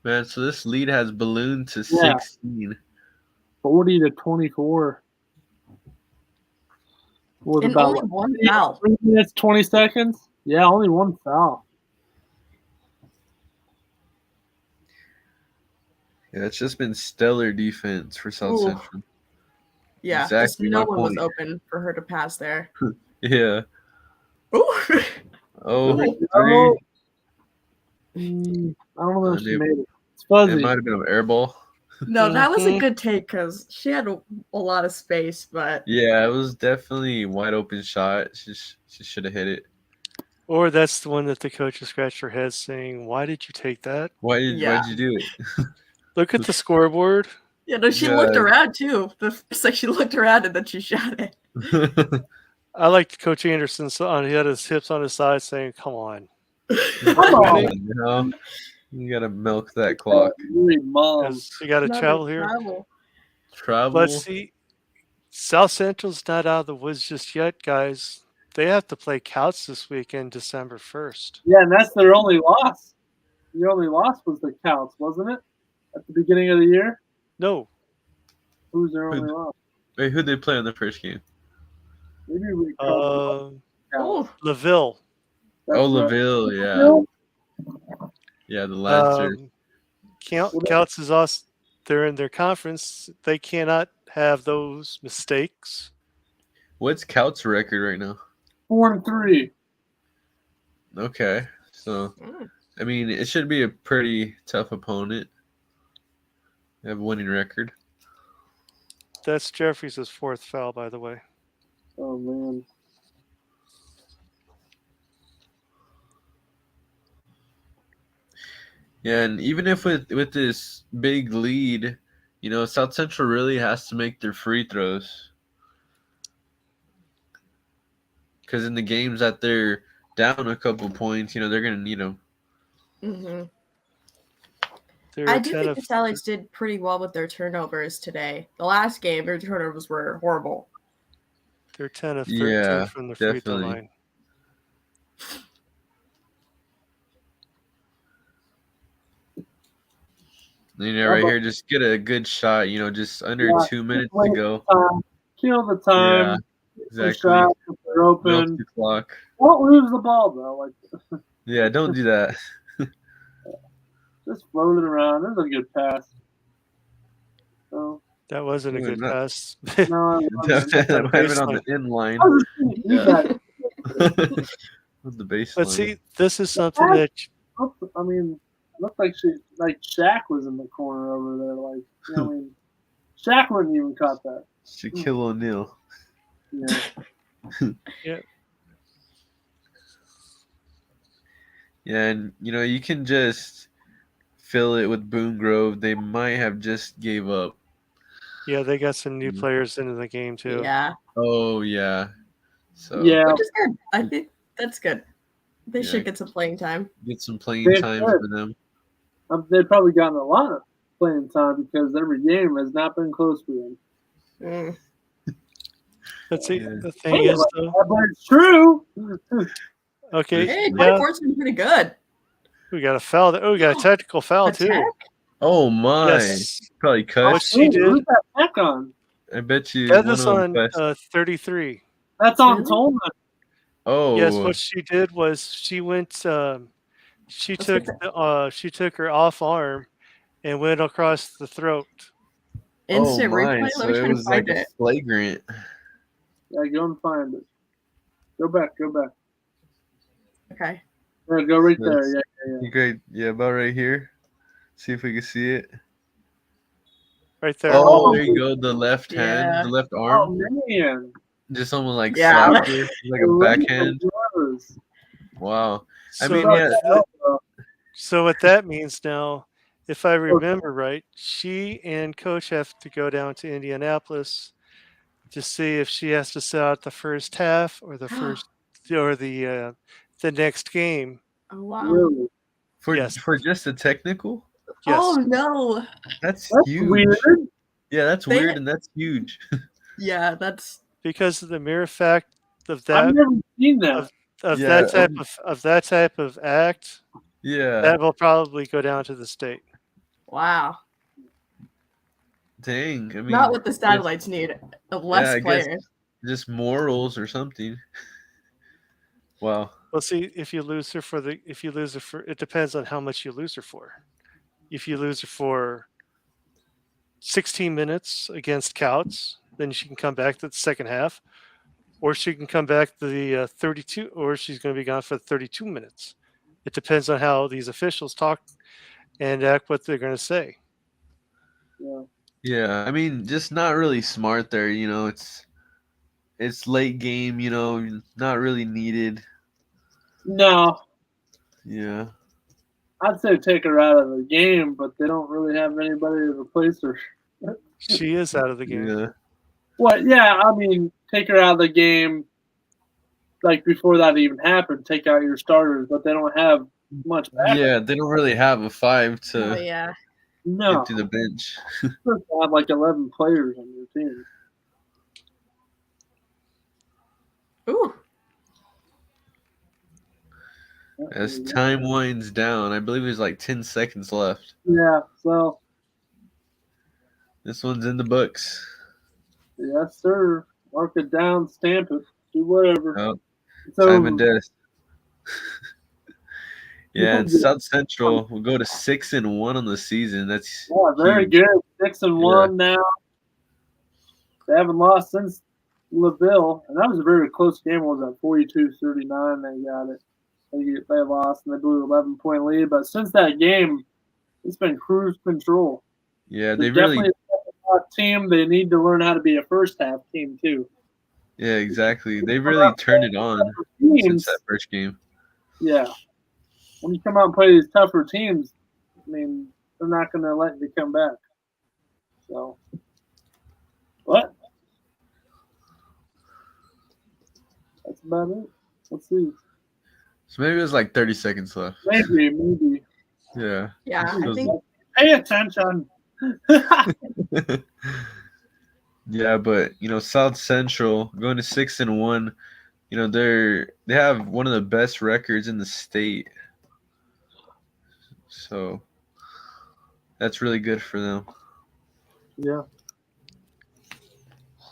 Man, so this lead has ballooned to 16. 40-24. With And about only one foul. 3 minutes, 20 seconds. Yeah, only one foul. Yeah, it's just been stellar defense for South Ooh. Central. Yeah, Exactly just no my one was point. open for her to pass there. Yeah. Ooh. Oh, There you three. I don't know if she It- made it. It's fuzzy. It might have been an air ball. No, that was a Mhm. good take because she had a lot of space, but Yeah, it was definitely a wide open shot. She should have hit it. Or that's the one that the coach has scratched her head saying, "Why did you take that? Why'd Yeah. you do it? Look at the scoreboard." yeah, no, she Yeah. looked around too. It's like she looked around and then she shot it. I liked Coach Anderson. He had his hips on his side saying, "Come on." Come on. You know? You gotta milk that clock. Really, Mom. 'Cause you got to Another travel here. travel. Travel. But see, South Central's not out of the woods just yet, guys. They have to play Couts this weekend, December 1st. Yeah, and that's their only loss. The only loss was the Counts, wasn't it? At the beginning of the year? No, Who's their only loss? Wait, who'd they play in the first game? Maybe we covered Oh, LaVille. Oh, LaVille, yeah. Yeah, the lads are. Couts is us. They're in their conference. They cannot have those mistakes. What's Cout's record right now? 4-3. Okay, so I mean, it should be a pretty tough opponent. They have a winning record. That's Jeffries' fourth foul, by the way. Oh man. Yeah, and even if with this big lead, South Central really has to make their free throws. Because in the games that they're down a couple points, they're going to need them. Hmm. They're I do 10 think of the Stallions did pretty well with their turnovers today. The last game, their turnovers were horrible. they're 10 of 13 Yeah, from the free throw definitely. line. Right here, just get a good shot, just under 2 minutes to go. Kill the time. Yeah, Some exactly. shots if they're Milk open. the clock. Don't lose the ball though. Like Yeah, don't do that. just float it around. There's a good pass. So That wasn't a Ooh, good not- pass. no, it wasn't. that might have been on baseline. the in line. I was just thinking, you Yeah. guys- With the baseline. But see, this is something that I mean, it looked like Shaq was in the corner over there. Like, I mean, Shaq wouldn't even caught that. Shaquille O'Neal. Yeah. Yeah, and you can just feel it with Boone Grove. They might have just gave up. yeah, they got some new players into the game too. Yeah, Oh yeah. So Yeah. which is good. I think that's good. They Yeah. should get some playing time. get some playing They time should. for them. They've probably gotten a lot of playing time because every game has not been close for them. Mm. But see, Yeah. the thing is though, But it's true. okay, Hey, yeah, 24's been pretty good. we got a foul. Oh, we got a technical foul too. Attack? Oh my! Yes, Probably cut. what she did. Who's that back on? I bet you That one is of on them best. 33. That's on Really? Tolman. Oh Yes, what she did was she went. She took her off arm and went across the throat. Instant oh my! replay. So Let me it try to was like find a it. flagrant. Yeah, go and find it. Go back. Okay. Yeah, go right Yes. there. Yeah. You great? Yeah, about right here. See if we can see it. Right there. Oh, there you go. The left hand, Yeah. the left Oh arm, man. just almost like Yeah. slapped her, like a backhand. Brothers. Wow. I So, mean, yeah. so what that means now, if I remember right, she and coach have to go down to Indianapolis to see if she has to sit out the first half or the next game. Oh wow. Really? Yes. For just a technical, Yes. Oh no. that's That's huge. weird. Yeah, that's They- weird and that's huge. Yeah, that's Because of the mere fact of I've that never seen that. of Yeah, that type of act, Yeah. that will probably go down to the state. wow. Dang. I mean, Not what the just- satellites need. Less I guess players. just morals or something. Wow. Well, see, if you lose her for, it depends on how much you lose her for. If you lose her for 16 minutes against Couts, then she can come back to the second half, or she can come back to the 32, or she's going to be gone for 32 minutes. It depends on how these officials talk and act, what they're going to say. Yeah. Yeah, I mean, just not really smart there. It's late game. Not really needed. No, Yeah. I'd say take her out of the game, but they don't really have anybody to replace her. She is out of the game. Yeah. What? Yeah, I mean, take her out of the game. Like before that even happened, take out your starters, but they don't have much back. Yeah, they don't really have a 5 Oh to yeah. No, get to the bench. you're supposed to have like 11 players on your team. Ooh. As time winds down, I believe there's like 10 seconds left. Yeah, so This one's in the books. yes, sir. Mark it down, stamp it, do whatever. Oh, So time of death. Yeah, and South Central will go to 6-1 on the season. That's yeah, very huge. good. 6-1 now. They haven't lost since LaVille, and that was a very close game. What was that 42-39? They got it. They lost and they blew an 11-point lead. But since that game, it's been cruise control. Yeah, They're they really. definitely a second-half team. They need to learn how to be a first-half team too. Yeah, exactly. They really turned it on since Teams, that first game. yeah. When you come out and play these tougher teams, I mean, they're not going to let you come back. So, what? That's about it. Let's see. So maybe it was like 30 seconds left. Maybe. Yeah. Yeah, It I was- think Pay attention. Yeah, but South Central going to 6-1. They have one of the best records in the state. So that's really good for them. Yeah.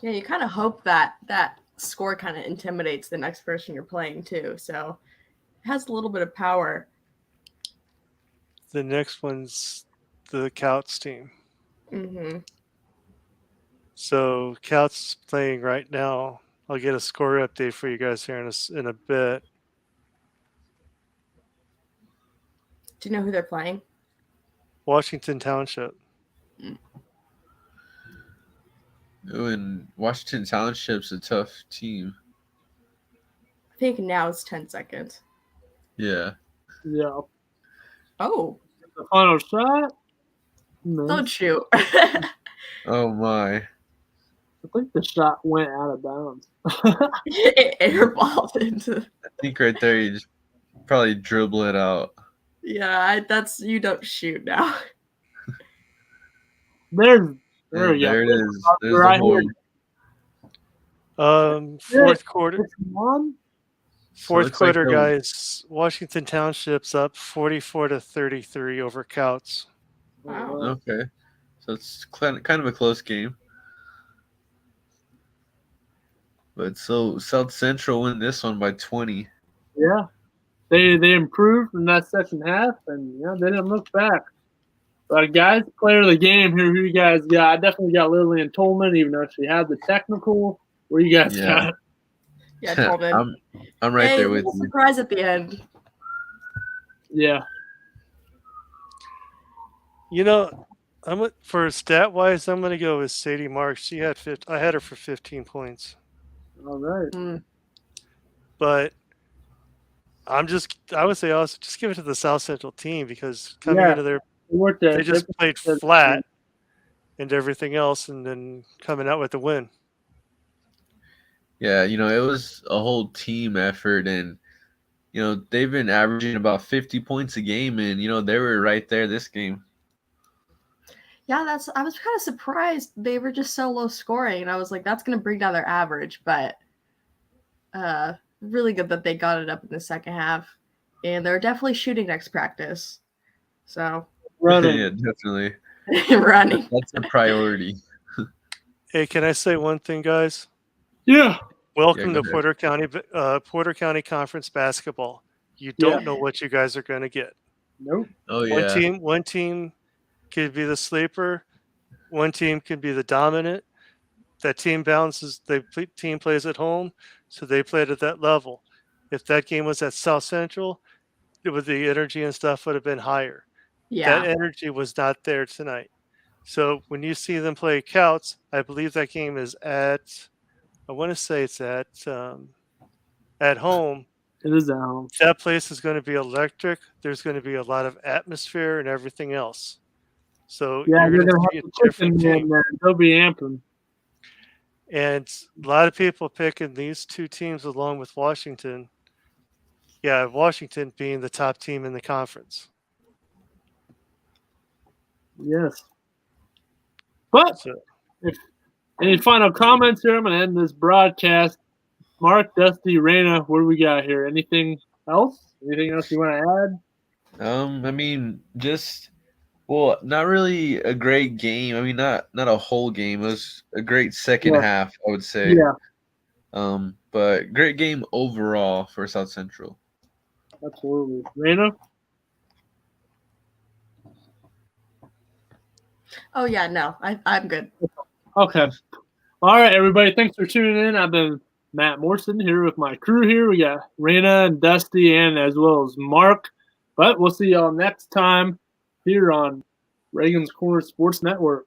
yeah, you kind of hope that that score kind of intimidates the next person you're playing too. So it has a little bit of power. The next one's the Couts team. Mm-hmm. So Couts playing right now. I'll get a score update for you guys here in a bit. Do you know who they're playing? Washington Township. Ooh, and Washington Township's a tough team. I think now it's 10 seconds. Yeah. Yeah. Oh, The final shot. No. don't shoot. Oh my. I think the shot went out of bounds. It airballed into. I think right there you just probably dribble it out. Yeah, that's you don't shoot now. There And we go. there it is. There's Right the hole. here. Fourth quarter. It's one. Fourth looks like quarter, the- guys. Washington Township's up 44-33 over Couts. Wow. Okay. So it's kind of a close game. But so South Central win this one by 20. Yeah. They improved in that second half, and they didn't look back. But guys, player of the game here, who you guys got? I definitely got Lillian Tolman, even though she had the technical. What you guys Yeah. got? Yeah, Tolman. I'm right Hey, there with little you. surprise at the end. Yeah. For stat wise, I'm gonna go with Sadie Marks. She had I had her for 15 points, All right. Mm. but I would say also just give it to the South Central team because coming Yeah. into their Worked it. they just played flat and everything else, and then coming out with the win. Yeah, it was a whole team effort, and they've been averaging about 50 points a game, and they were right there this game. Yeah, I was kind of surprised they were just so low scoring, and I was like, that's gonna bring down their average, but really good that they got it up in the second half. And they're definitely shooting next practice. So running. Yeah, definitely. running. That's a priority. Hey, can I say one thing, guys? Yeah. Welcome go to ahead. Porter County Conference basketball. You don't know what you guys are going to get. Nope. Oh yeah. One team could be the sleeper. One team could be the dominant. That team bounces. Team plays at home, so they played at that level. If that game was at South Central, the energy and stuff would have been higher. Yeah. That energy was not there tonight. So when you see them play Couts, I believe that game is at. I want to say it's at home. It is at home. That place is going to be electric. There's going to be a lot of atmosphere and everything else. So Yeah, you're they're going gonna to see have a to different chicken team. man. They'll be amping. And a lot of people picking these two teams along with Washington. Yeah, Washington being the top team in the conference. Yes. But So, any final comments here? I'm gonna end this broadcast. Mark, Dusty, Raina, what do we got here? Anything else? Anything else you want to add? I mean, not really a great game. I mean, not a whole game. It was a great second half, I would say. Yeah, But great game overall for South Central. absolutely. Raina? Oh yeah, no, I'm good. Okay. All right, everybody. Thanks for tuning in. I've been Matt Morrison here with my crew here. We got Raina and Dusty and as well as Mark. But we'll see y'all next time here on Reagan's Corner Sports Network.